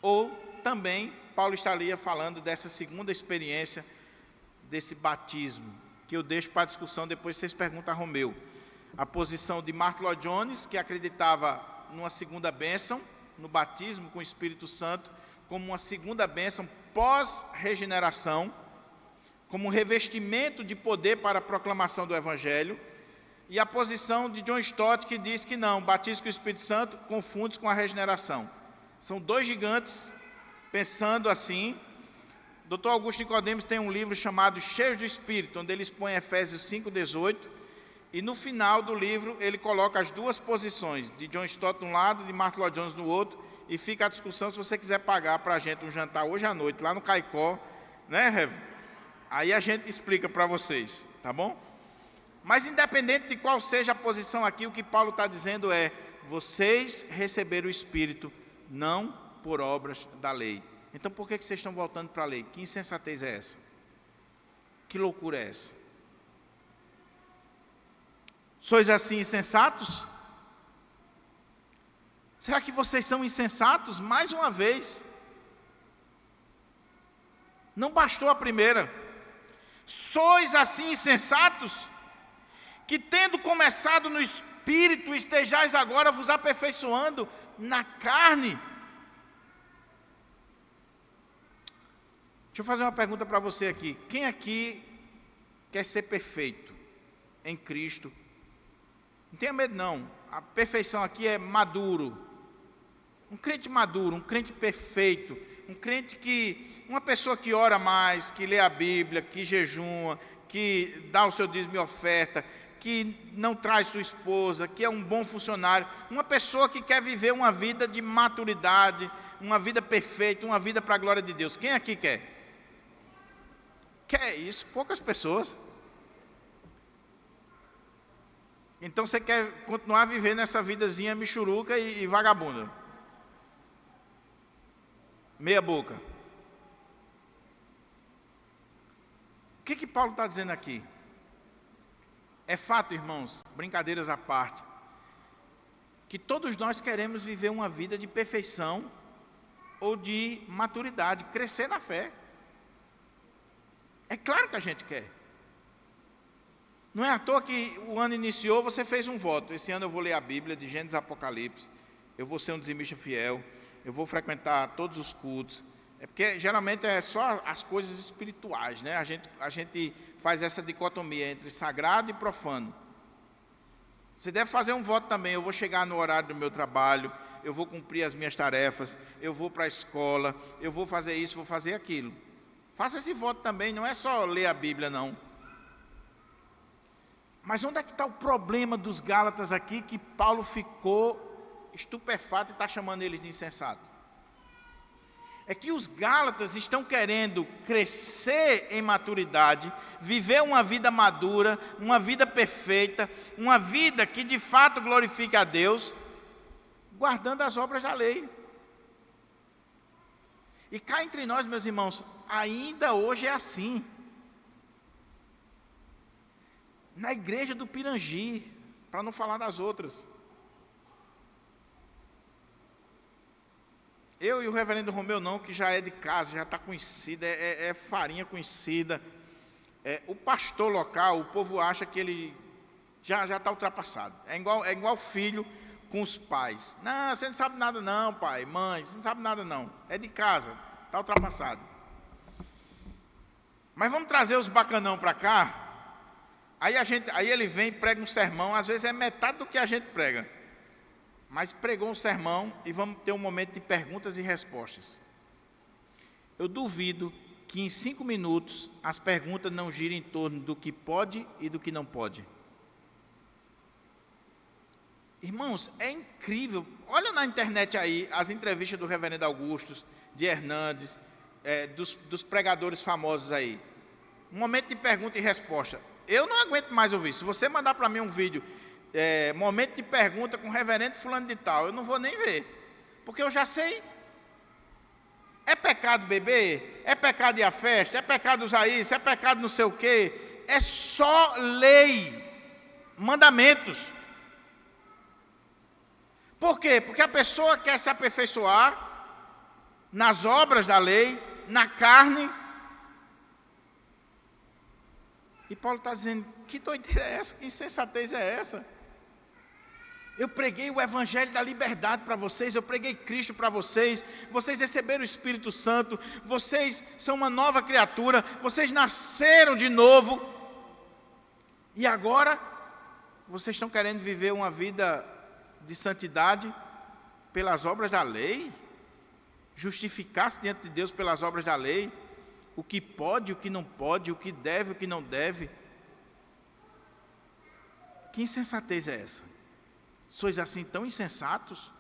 ou também Paulo estaria falando dessa segunda experiência, desse batismo, que eu deixo para a discussão, depois vocês perguntam a Romeu. A posição de Martin Lloyd Jones, que acreditava numa segunda bênção, no batismo com o Espírito Santo, como uma segunda bênção pós-regeneração, como um revestimento de poder para a proclamação do Evangelho, e a posição de John Stott, que diz que não, batismo com o Espírito Santo confunde com a regeneração. São dois gigantes pensando assim. Dr. Augusto Nicodemos tem um livro chamado Cheios do Espírito, onde ele expõe Efésios 5:18, e no final do livro ele coloca as duas posições, de John Stott de um lado, de Martin Lloyd Jones do outro, e fica a discussão se você quiser pagar para a gente um jantar hoje à noite, lá no Caicó, né, Rev? Aí a gente explica para vocês, tá bom? Mas independente de qual seja a posição aqui, o que Paulo está dizendo é, vocês receberam o Espírito, não por obras da lei. Então por que vocês estão voltando para a lei? Que insensatez é essa? Que loucura é essa? Sois assim insensatos? Será que vocês são insensatos? Mais uma vez. Não bastou a primeira. Sois assim insensatos, que tendo começado no Espírito, estejais agora vos aperfeiçoando na carne. Deixa eu fazer uma pergunta para você aqui. Quem aqui quer ser perfeito em Cristo? Não tenha medo não. A perfeição aqui é maduro. Um crente maduro, um crente perfeito, um crente uma pessoa que ora mais, que lê a Bíblia, que jejuma, que dá o seu dízimo e oferta, que não traz sua esposa, que é um bom funcionário, uma pessoa que quer viver uma vida de maturidade, uma vida perfeita, uma vida para a glória de Deus. Quem aqui quer? Quer isso? Poucas pessoas. Então você quer continuar vivendo essa vidazinha michuruca e vagabunda? Meia boca. O que Paulo está dizendo aqui? É fato, irmãos, brincadeiras à parte, que todos nós queremos viver uma vida de perfeição ou de maturidade, crescer na fé. É claro que a gente quer. Não é à toa que o ano iniciou, você fez um voto. Esse ano eu vou ler a Bíblia, de Gênesis a Apocalipse, eu vou ser um dizimista fiel, eu vou frequentar todos os cultos. É porque geralmente é só as coisas espirituais, né? A gente faz essa dicotomia entre sagrado e profano. Você deve fazer um voto também. Eu vou chegar no horário do meu trabalho, eu vou cumprir as minhas tarefas, eu vou para a escola, eu vou fazer isso, vou fazer aquilo. Faça esse voto também, não é só ler a Bíblia, não. Mas onde é que está o problema dos Gálatas aqui, que Paulo ficou estupefato e está chamando eles de insensato? É que os Gálatas estão querendo crescer em maturidade, viver uma vida madura, uma vida perfeita, uma vida que de fato glorifique a Deus, guardando as obras da lei. E cá entre nós, meus irmãos, ainda hoje é assim. Na igreja do Pirangi, para não falar das outras. Eu e o reverendo Romeu não, que já é de casa, já está conhecido, é farinha conhecida. O pastor local, o povo acha que ele já está ultrapassado. É igual filho com os pais. Não, você não sabe nada não, pai, mãe, você não sabe nada não. É de casa, está ultrapassado. Mas vamos trazer os bacanão para cá. Aí ele vem e prega um sermão, às vezes é metade do que a gente prega. Mas pregou um sermão e vamos ter um momento de perguntas e respostas. Eu duvido que em 5 minutos as perguntas não girem em torno do que pode e do que não pode. Irmãos, é incrível. Olha na internet aí as entrevistas do reverendo Augusto, de Hernandes, dos pregadores famosos aí. Um momento de pergunta e resposta. Eu não aguento mais ouvir. Se você mandar para mim um vídeo, momento de pergunta com o reverendo fulano de tal, eu não vou nem ver, porque eu já sei. É pecado beber? É pecado ir à festa? É pecado usar isso? É pecado não sei o quê? É só lei, mandamentos. Por quê? Porque a pessoa quer se aperfeiçoar nas obras da lei, na carne. E Paulo está dizendo, que doideira é essa? Que insensatez é essa? Eu preguei o Evangelho da liberdade para vocês, eu preguei Cristo para vocês, vocês receberam o Espírito Santo, vocês são uma nova criatura, vocês nasceram de novo, e agora vocês estão querendo viver uma vida de santidade pelas obras da lei? Justificar-se diante de Deus pelas obras da lei? O que pode, o que não pode, o que deve, o que não deve? Que insensatez é essa? Sois assim tão insensatos?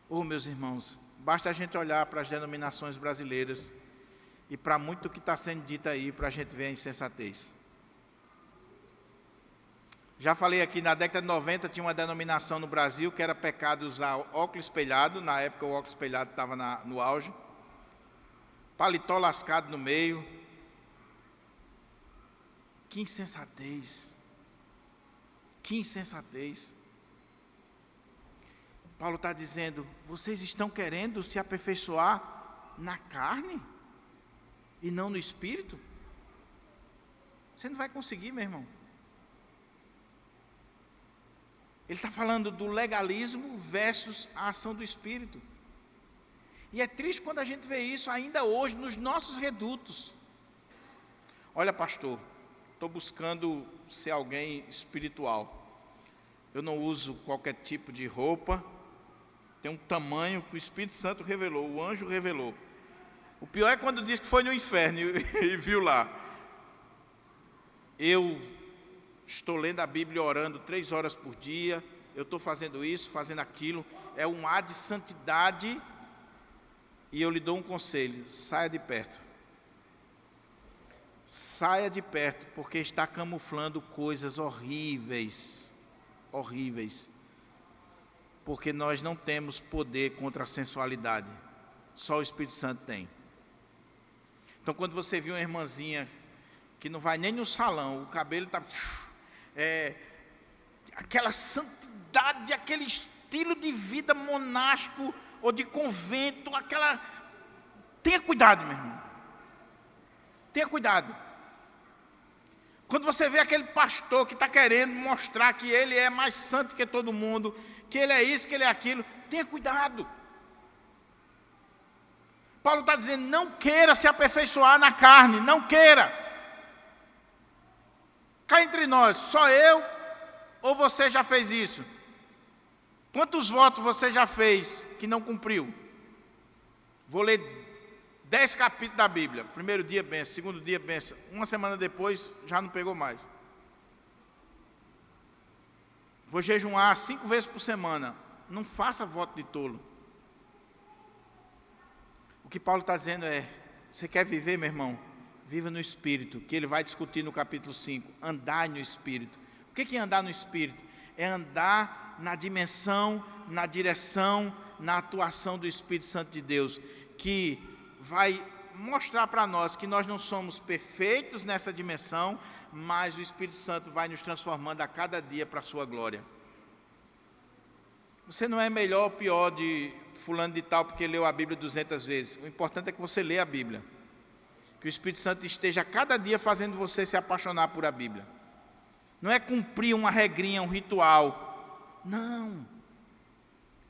Meus irmãos, basta a gente olhar para as denominações brasileiras e para muito que está sendo dito aí, para a gente ver a insensatez. Já falei aqui, na década de 90 tinha uma denominação no Brasil que era pecado usar óculos espelhado, na época o óculos espelhado estava no auge, paletó lascado no meio. Que insensatez! Que insensatez. Paulo está dizendo, vocês estão querendo se aperfeiçoar na carne e não no espírito? Você não vai conseguir, meu irmão. Ele está falando do legalismo versus a ação do espírito. E é triste quando a gente vê isso ainda hoje nos nossos redutos. Olha, pastor, estou buscando ser alguém espiritual. Eu não uso qualquer tipo de roupa. Tem um tamanho que o Espírito Santo revelou, o anjo revelou. O pior é quando diz que foi no inferno e viu lá. Eu estou lendo a Bíblia e orando 3 horas por dia. Eu estou fazendo isso, fazendo aquilo. É um ar de santidade. E eu lhe dou um conselho, saia de perto. Saia de perto, porque está camuflando coisas horríveis. Horríveis. Porque nós não temos poder contra a sensualidade. Só o Espírito Santo tem. Então, quando você viu uma irmãzinha que não vai nem no salão, o cabelo está... aquela santidade, aquele estilo de vida monástico ou de convento, aquela... Tenha cuidado, meu irmão. Tenha cuidado. Quando você vê aquele pastor que está querendo mostrar que ele é mais santo que todo mundo, que ele é isso, que ele é aquilo, tenha cuidado. Paulo está dizendo, não queira se aperfeiçoar na carne, não queira. Cá entre nós, só eu ou você já fez isso? Quantos votos você já fez que não cumpriu? Vou ler 10 capítulos da Bíblia. Primeiro dia, benção. Segundo dia, benção. Uma semana depois, já não pegou mais. Vou jejuar 5 vezes por semana. Não faça voto de tolo. O que Paulo está dizendo é, você quer viver, meu irmão? Viva no Espírito, que ele vai discutir no capítulo 5. Andar no Espírito. O que é andar no Espírito? É andar na dimensão, na direção, na atuação do Espírito Santo de Deus, que vai mostrar para nós que nós não somos perfeitos nessa dimensão, mas o Espírito Santo vai nos transformando a cada dia para a sua glória. Você não é melhor ou pior de fulano de tal porque leu a Bíblia 200 vezes. O importante é que você lê a Bíblia. Que o Espírito Santo esteja a cada dia fazendo você se apaixonar por a Bíblia. Não é cumprir uma regrinha, um ritual. Não.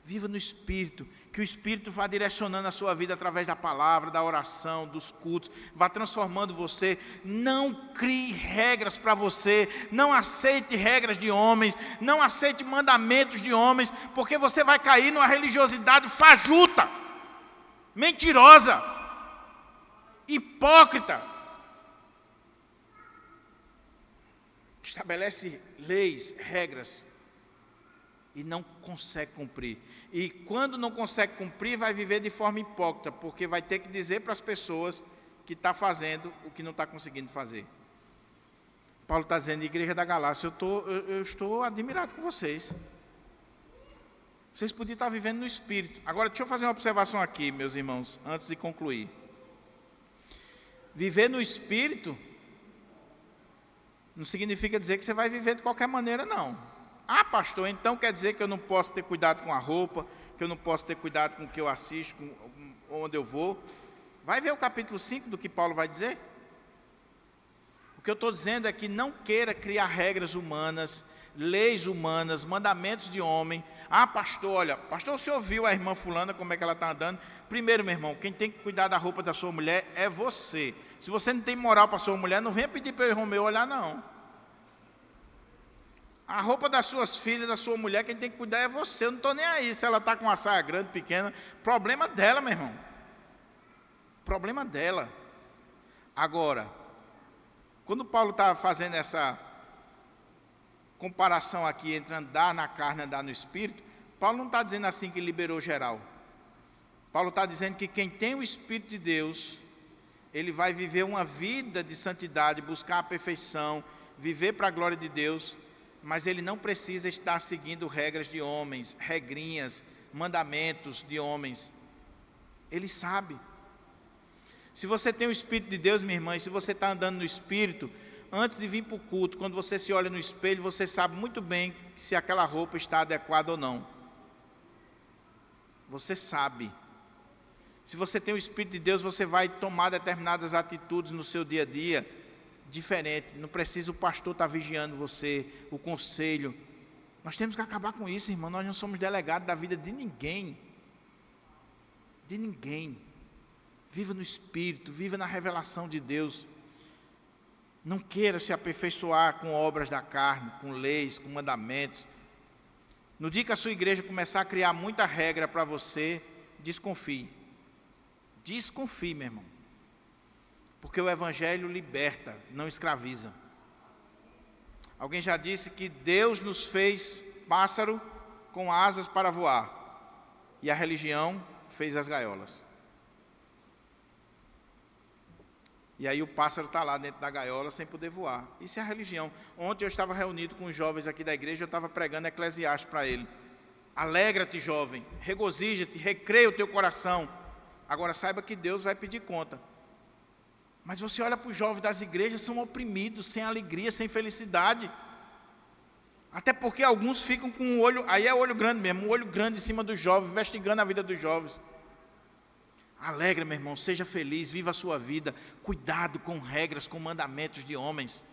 Viva no Espírito. Que o Espírito vá direcionando a sua vida através da palavra, da oração, dos cultos. Vá transformando você. Não crie regras para você. Não aceite regras de homens. Não aceite mandamentos de homens. Porque você vai cair numa religiosidade fajuta. Mentirosa. Hipócrita. Estabelece leis, regras. E não consegue cumprir. E quando não consegue cumprir, vai viver de forma hipócrita, porque vai ter que dizer para as pessoas que está fazendo o que não está conseguindo fazer. Paulo está dizendo, igreja da Galácia, eu estou admirado com vocês. Vocês podiam estar vivendo no Espírito. Agora, deixa eu fazer uma observação aqui, meus irmãos, antes de concluir. Viver no Espírito não significa dizer que você vai viver de qualquer maneira, não. Ah, pastor, então quer dizer que eu não posso ter cuidado com a roupa, que eu não posso ter cuidado com o que eu assisto, com onde eu vou. Vai ver o capítulo 5 do que Paulo vai dizer? O que eu estou dizendo é que não queira criar regras humanas, leis humanas, mandamentos de homem. Ah, pastor, olha, pastor, você ouviu a irmã fulana, como é que ela está andando? Primeiro, meu irmão, quem tem que cuidar da roupa da sua mulher é você. Se você não tem moral para a sua mulher, não venha pedir para eu e Romeu olhar, não. A roupa das suas filhas, da sua mulher, quem tem que cuidar é você. Eu não estou nem aí se ela está com uma saia grande, pequena. Problema dela, meu irmão. Problema dela. Agora, quando Paulo está fazendo essa comparação aqui entre andar na carne e andar no Espírito, Paulo não está dizendo assim que liberou geral. Paulo está dizendo que quem tem o Espírito de Deus, ele vai viver uma vida de santidade, buscar a perfeição, viver para a glória de Deus, mas ele não precisa estar seguindo regras de homens, regrinhas, mandamentos de homens. Ele sabe. Se você tem o Espírito de Deus, minha irmã, e se você está andando no Espírito, antes de vir para o culto, quando você se olha no espelho, você sabe muito bem se aquela roupa está adequada ou não. Você sabe. Se você tem o Espírito de Deus, você vai tomar determinadas atitudes no seu dia a dia, diferente. Não precisa o pastor estar vigiando você, o conselho. Nós temos que acabar com isso, irmão. Nós não somos delegados da vida de ninguém. De ninguém. Viva no Espírito, viva na revelação de Deus. Não queira se aperfeiçoar com obras da carne, com leis, com mandamentos. No dia que a sua igreja começar a criar muita regra para você, desconfie. Desconfie, meu irmão. Porque o Evangelho liberta, não escraviza. Alguém já disse que Deus nos fez pássaro com asas para voar. E a religião fez as gaiolas. E aí o pássaro está lá dentro da gaiola sem poder voar. Isso é a religião. Ontem eu estava reunido com os jovens aqui da igreja, eu estava pregando Eclesiastes para ele. Alegra-te, jovem, regozija-te, recreia o teu coração. Agora saiba que Deus vai pedir conta. Mas você olha para os jovens das igrejas, são oprimidos, sem alegria, sem felicidade. Até porque alguns ficam com um olho, aí é olho grande mesmo, um olho grande em cima dos jovens, investigando a vida dos jovens. Alegre, meu irmão, seja feliz, viva a sua vida. Cuidado com regras, com mandamentos de homens.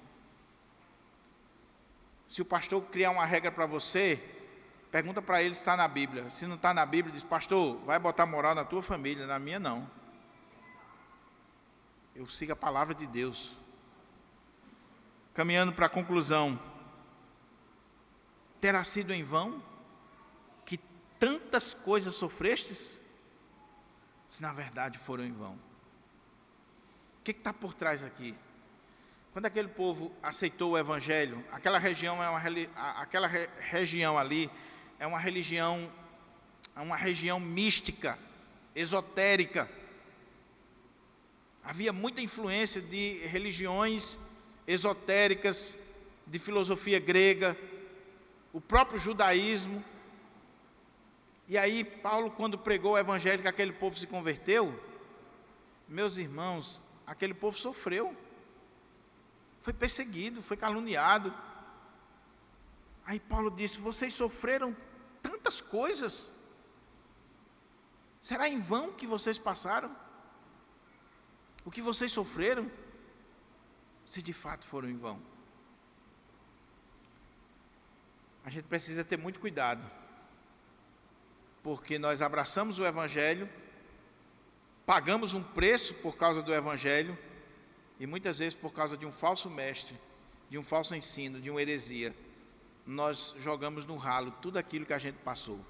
Se o pastor criar uma regra para você, pergunta para ele se está na Bíblia. Se não está na Bíblia, diz: pastor, vai botar moral na tua família, na minha não. Eu sigo a palavra de Deus. Caminhando para a conclusão. Terá sido em vão que tantas coisas sofrestes? Se na verdade foram em vão. O que está por trás aqui? Quando aquele povo aceitou o Evangelho, aquela região ali é uma região mística, esotérica. Havia muita influência de religiões esotéricas, de filosofia grega, o próprio judaísmo. E aí Paulo, quando pregou o Evangelho, que aquele povo se converteu, meus irmãos, aquele povo sofreu. Foi perseguido, foi caluniado. Aí Paulo disse: vocês sofreram tantas coisas. Será em vão que vocês passaram? O que vocês sofreram? Se de fato foram em vão. A gente precisa ter muito cuidado. Porque nós abraçamos o Evangelho, pagamos um preço por causa do Evangelho, e muitas vezes por causa de um falso mestre, de um falso ensino, de uma heresia, nós jogamos no ralo tudo aquilo que a gente passou.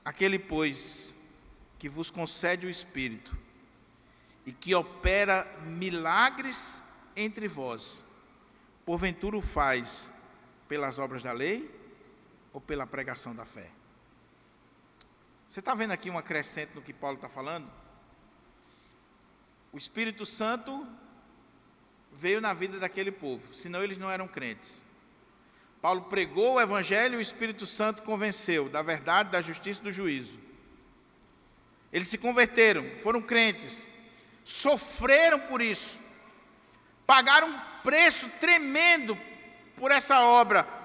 Aquele, pois, que vos concede o Espírito, e que opera milagres entre vós, porventura o faz pelas obras da lei, ou pela pregação da fé? Você está vendo aqui um acrescento no que Paulo está falando? O Espírito Santo veio na vida daquele povo, senão eles não eram crentes. Paulo pregou o Evangelho e o Espírito Santo convenceu da verdade, da justiça e do juízo. Eles se converteram, foram crentes, sofreram por isso, pagaram um preço tremendo por essa obra.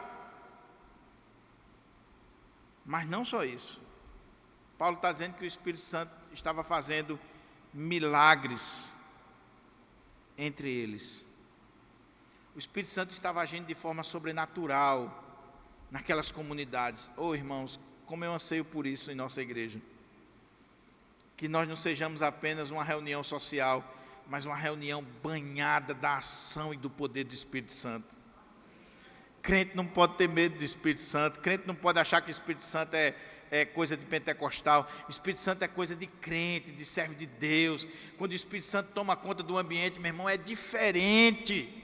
Mas não só isso. Paulo está dizendo que o Espírito Santo estava fazendo milagres entre eles. O Espírito Santo estava agindo de forma sobrenatural naquelas comunidades. Oh, irmãos, como eu anseio por isso em nossa igreja. Que nós não sejamos apenas uma reunião social, mas uma reunião banhada da ação e do poder do Espírito Santo. Crente não pode ter medo do Espírito Santo. Crente não pode achar que o Espírito Santo é coisa de pentecostal. O Espírito Santo é coisa de crente, de servo de Deus. Quando o Espírito Santo toma conta do ambiente, meu irmão, é diferente.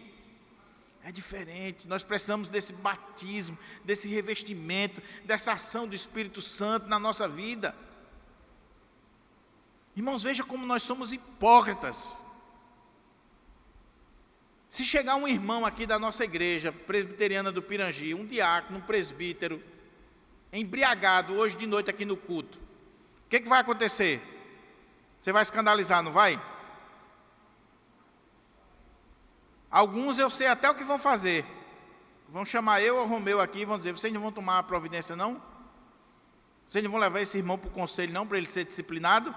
É diferente. Nós precisamos desse batismo, desse revestimento, dessa ação do Espírito Santo na nossa vida. Irmãos, veja como nós somos hipócritas. Se chegar um irmão aqui da nossa igreja presbiteriana do Pirangi, um diácono, um presbítero, embriagado hoje de noite aqui no culto, o que vai acontecer? Você vai escandalizar, não vai? Alguns eu sei até o que vão fazer. Vão chamar eu ou o Romeu aqui e vão dizer: vocês não vão tomar a providência não? Vocês não vão levar esse irmão para o conselho não, para ele ser disciplinado?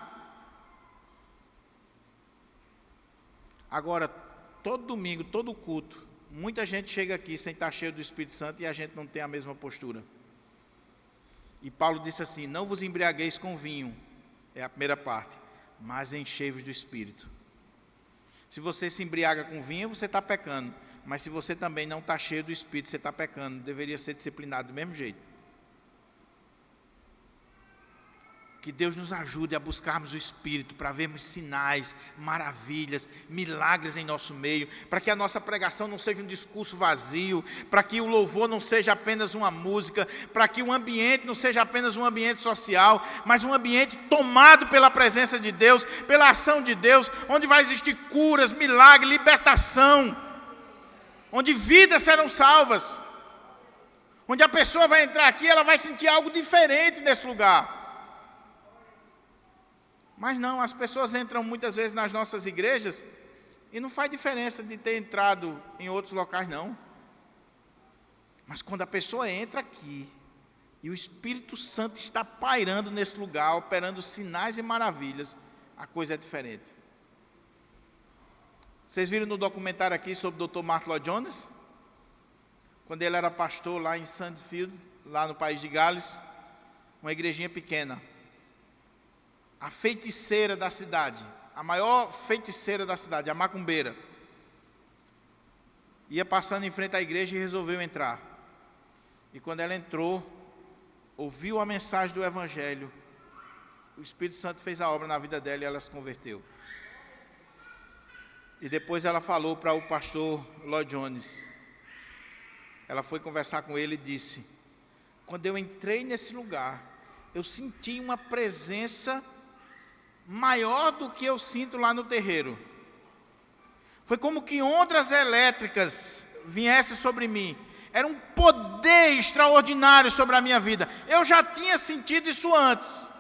Agora, todo domingo, todo culto, muita gente chega aqui sem estar cheio do Espírito Santo e a gente não tem a mesma postura. E Paulo disse assim: não vos embriagueis com vinho, é a primeira parte, mas enchei-vos do Espírito. Se você se embriaga com vinho, você está pecando. Mas se você também não está cheio do Espírito, você está pecando. Deveria ser disciplinado do mesmo jeito. Que Deus nos ajude a buscarmos o Espírito, para vermos sinais, maravilhas, milagres em nosso meio, para que a nossa pregação não seja um discurso vazio, para que o louvor não seja apenas uma música, para que o ambiente não seja apenas um ambiente social, mas um ambiente tomado pela presença de Deus, pela ação de Deus, onde vai existir curas, milagres, libertação, onde vidas serão salvas, onde a pessoa vai entrar aqui e ela vai sentir algo diferente nesse lugar. Mas não, as pessoas entram muitas vezes nas nossas igrejas e não faz diferença de ter entrado em outros locais, não. Mas quando a pessoa entra aqui e o Espírito Santo está pairando nesse lugar, operando sinais e maravilhas, a coisa é diferente. Vocês viram no documentário aqui sobre o Dr. Martyn Lloyd-Jones? Quando ele era pastor lá em Sandfield, lá no país de Gales, uma igrejinha pequena. A feiticeira da cidade, a maior feiticeira da cidade, a macumbeira, ia passando em frente à igreja e resolveu entrar. E quando ela entrou, ouviu a mensagem do Evangelho, o Espírito Santo fez a obra na vida dela e ela se converteu. E depois ela falou para o pastor Lloyd-Jones. Ela foi conversar com ele e disse: quando eu entrei nesse lugar, eu senti uma presença maior do que eu sinto lá no terreiro. Foi como que ondas elétricas viessem sobre mim. Era um poder extraordinário sobre a minha vida. Eu já tinha sentido isso antes,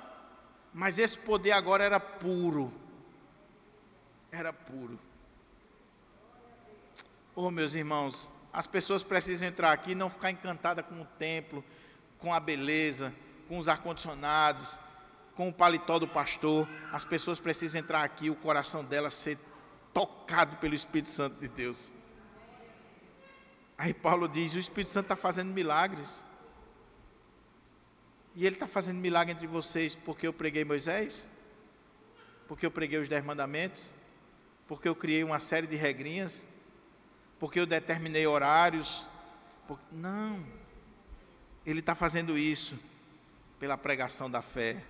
mas esse poder agora era puro. Era puro. Oh, meus irmãos, as pessoas precisam entrar aqui e não ficar encantadas com o templo, com a beleza, com os ar-condicionados, com o paletó do pastor. As pessoas precisam entrar aqui e o coração delas ser tocado pelo Espírito Santo de Deus. Aí Paulo diz: o Espírito Santo está fazendo milagres. E ele está fazendo milagre entre vocês porque eu preguei Moisés? Porque eu preguei os 10 mandamentos? Porque eu criei uma série de regrinhas? Porque eu determinei horários? Não. Ele está fazendo isso pela pregação da fé,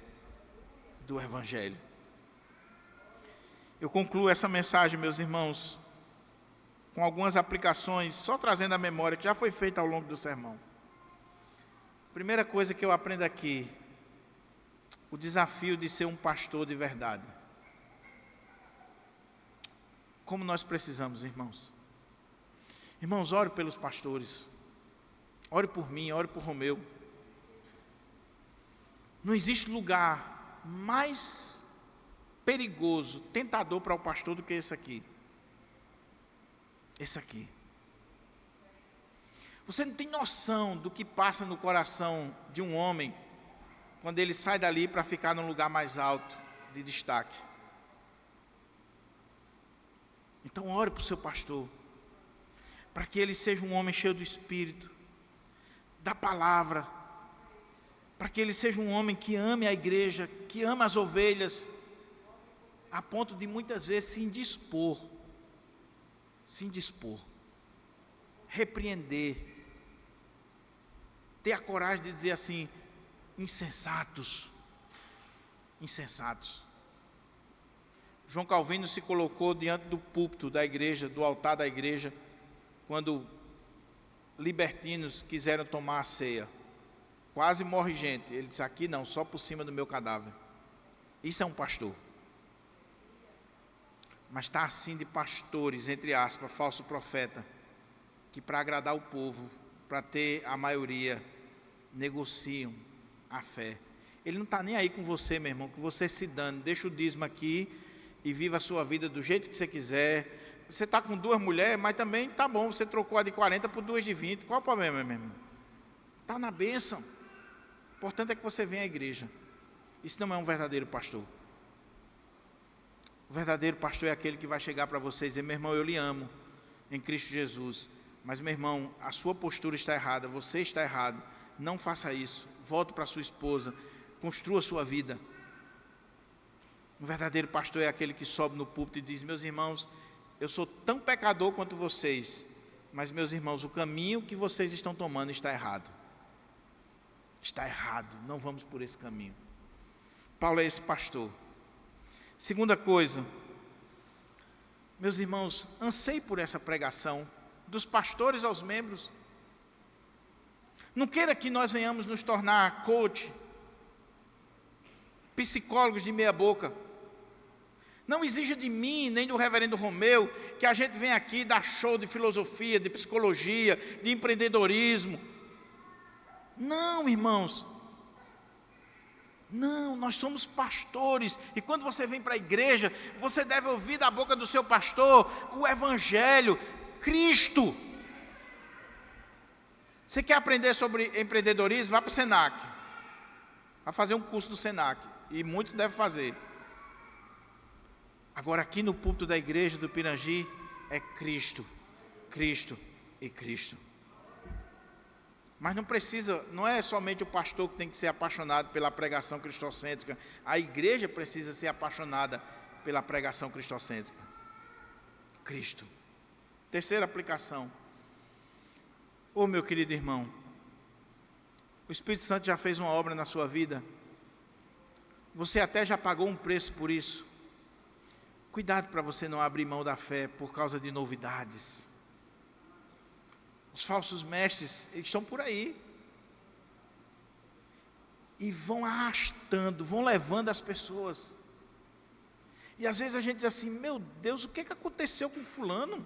do Evangelho. Eu concluo essa mensagem, meus irmãos, com algumas aplicações, só trazendo a memória que já foi feita ao longo do sermão. Primeira coisa que eu aprendo aqui: o desafio de ser um pastor de verdade. Como nós precisamos, irmãos. Irmãos, ore pelos pastores. Ore por mim, ore por Romeu. Não existe lugar mais perigoso, tentador para o pastor do que esse aqui. Esse aqui. Você não tem noção do que passa no coração de um homem quando ele sai dali para ficar num lugar mais alto, de destaque. Então ore para o seu pastor, para que ele seja um homem cheio do Espírito, da palavra, para que ele seja um homem que ame a igreja, que ama as ovelhas, a ponto de muitas vezes se indispor, repreender, ter a coragem de dizer assim: insensatos. João Calvino se colocou diante do púlpito da igreja, do altar da igreja, quando libertinos quiseram tomar a ceia. Quase morre gente. Ele disse: aqui não, só por cima do meu cadáver. Isso é um pastor. Mas está assim de pastores, entre aspas, falso profeta, que para agradar o povo, para ter a maioria, negociam a fé. Ele não está nem aí com você, meu irmão, que você se dane. Deixa o dízimo aqui e viva a sua vida do jeito que você quiser. Você está com 2 mulheres, mas também está bom, você trocou a de 40 por 2 de 20. Qual o problema, meu irmão? Está na bênção. O importante é que você venha à igreja. Isso não é um verdadeiro pastor. O verdadeiro pastor é aquele que vai chegar para você e dizer: meu irmão, eu lhe amo em Cristo Jesus, mas meu irmão, a sua postura está errada, você está errado, não faça isso, volte para sua esposa, construa a sua vida. O verdadeiro pastor é aquele que sobe no púlpito e diz: meus irmãos, eu sou tão pecador quanto vocês, mas meus irmãos, o caminho que vocês estão tomando está errado. Está errado, não vamos por esse caminho. Paulo é esse pastor. Segunda coisa, meus irmãos, anseie por essa pregação, dos pastores aos membros. Não queira que nós venhamos nos tornar coach, psicólogos de meia boca. Não exija de mim, nem do reverendo Romeu, que a gente venha aqui dar show de filosofia, de psicologia, de empreendedorismo. Não, irmãos. Não, nós somos pastores, e quando você vem para a igreja, você deve ouvir da boca do seu pastor o Evangelho, Cristo. Você quer aprender sobre empreendedorismo? Vá para o Senac, vai fazer um curso do Senac, e muitos devem fazer. Agora aqui no púlpito da igreja do Pirangi, é Cristo, Cristo e Cristo. Mas não é somente o pastor que tem que ser apaixonado pela pregação cristocêntrica. A igreja precisa ser apaixonada pela pregação cristocêntrica. Cristo. Terceira aplicação. Ô meu querido irmão, o Espírito Santo já fez uma obra na sua vida. Você até já pagou um preço por isso. Cuidado para você não abrir mão da fé por causa de novidades. Os falsos mestres, eles estão por aí. E vão arrastando, vão levando as pessoas. E às vezes a gente diz assim: meu Deus, o que aconteceu com fulano?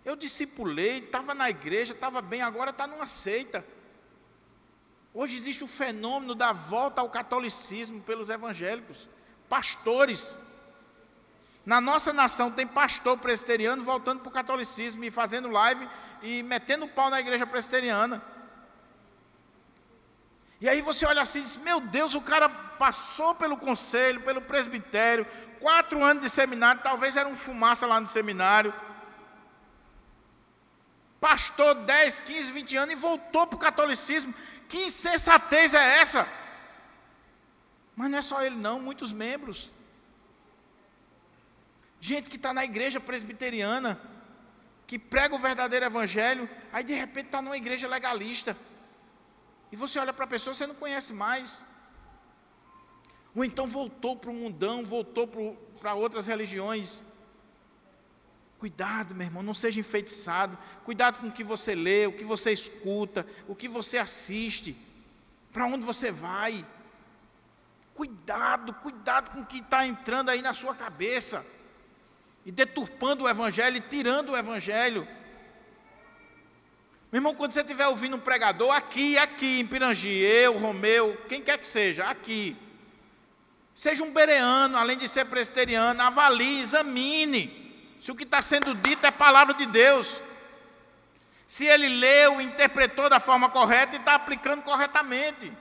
Eu discipulei, estava na igreja, estava bem, agora está numa seita. Hoje existe o fenômeno da volta ao catolicismo pelos evangélicos. Pastores. Na nossa nação tem pastor presbiteriano voltando para o catolicismo e fazendo live e metendo pau na igreja presbiteriana. E aí você olha assim e diz: meu Deus, o cara passou pelo conselho, pelo presbitério, 4 anos de seminário, talvez era um fumaça lá no seminário. Pastor 10, 15, 20 anos e voltou para o catolicismo. Que insensatez é essa? Mas não é só ele não, muitos membros. Gente que está na igreja presbiteriana, que prega o verdadeiro evangelho, aí de repente está numa igreja legalista. E você olha para a pessoa, você não conhece mais. Ou então voltou para o mundão, voltou para outras religiões. Cuidado, meu irmão, não seja enfeitiçado. Cuidado com o que você lê, o que você escuta, o que você assiste, para onde você vai. Cuidado com o que está entrando aí na sua cabeça. E deturpando o evangelho, e tirando o evangelho. Meu irmão, quando você estiver ouvindo um pregador, aqui em Pirangi, eu, Romeu, quem quer que seja, aqui. Seja um bereano, além de ser presbiteriano, avalie, examine, se o que está sendo dito é palavra de Deus. Se ele leu, interpretou da forma correta e está aplicando corretamente.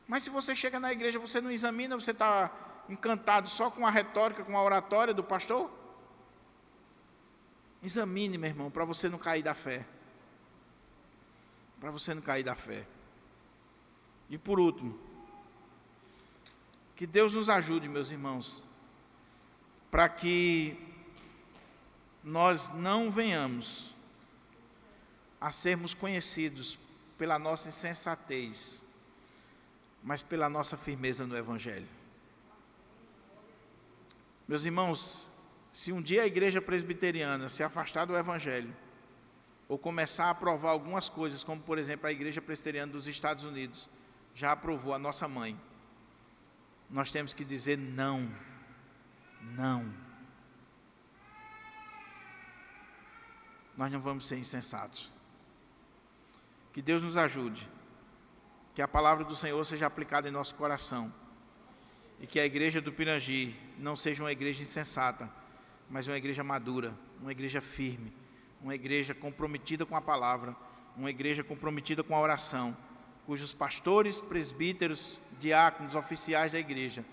Mas se você chega na igreja, você não examina, você está encantado só com a retórica, com a oratória do pastor? Examine, meu irmão, para você não cair da fé. Para você não cair da fé. E por último, que Deus nos ajude, meus irmãos, para que nós não venhamos a sermos conhecidos pela nossa insensatez, mas pela nossa firmeza no evangelho. Meus irmãos, se um dia a igreja presbiteriana se afastar do evangelho, ou começar a aprovar algumas coisas, como por exemplo a igreja presbiteriana dos Estados Unidos, já aprovou, a nossa mãe, nós temos que dizer não, não. Nós não vamos ser insensatos. Que Deus nos ajude, que a palavra do Senhor seja aplicada em nosso coração, e que a igreja do Pirangi não seja uma igreja insensata, mas uma igreja madura, uma igreja firme, uma igreja comprometida com a palavra, uma igreja comprometida com a oração, cujos pastores, presbíteros, diáconos, oficiais da igreja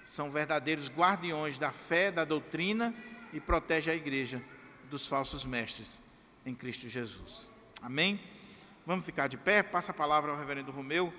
são verdadeiros guardiões da fé, da doutrina e protegem a igreja dos falsos mestres em Cristo Jesus. Amém? Vamos ficar de pé, passa a palavra ao reverendo Romeu.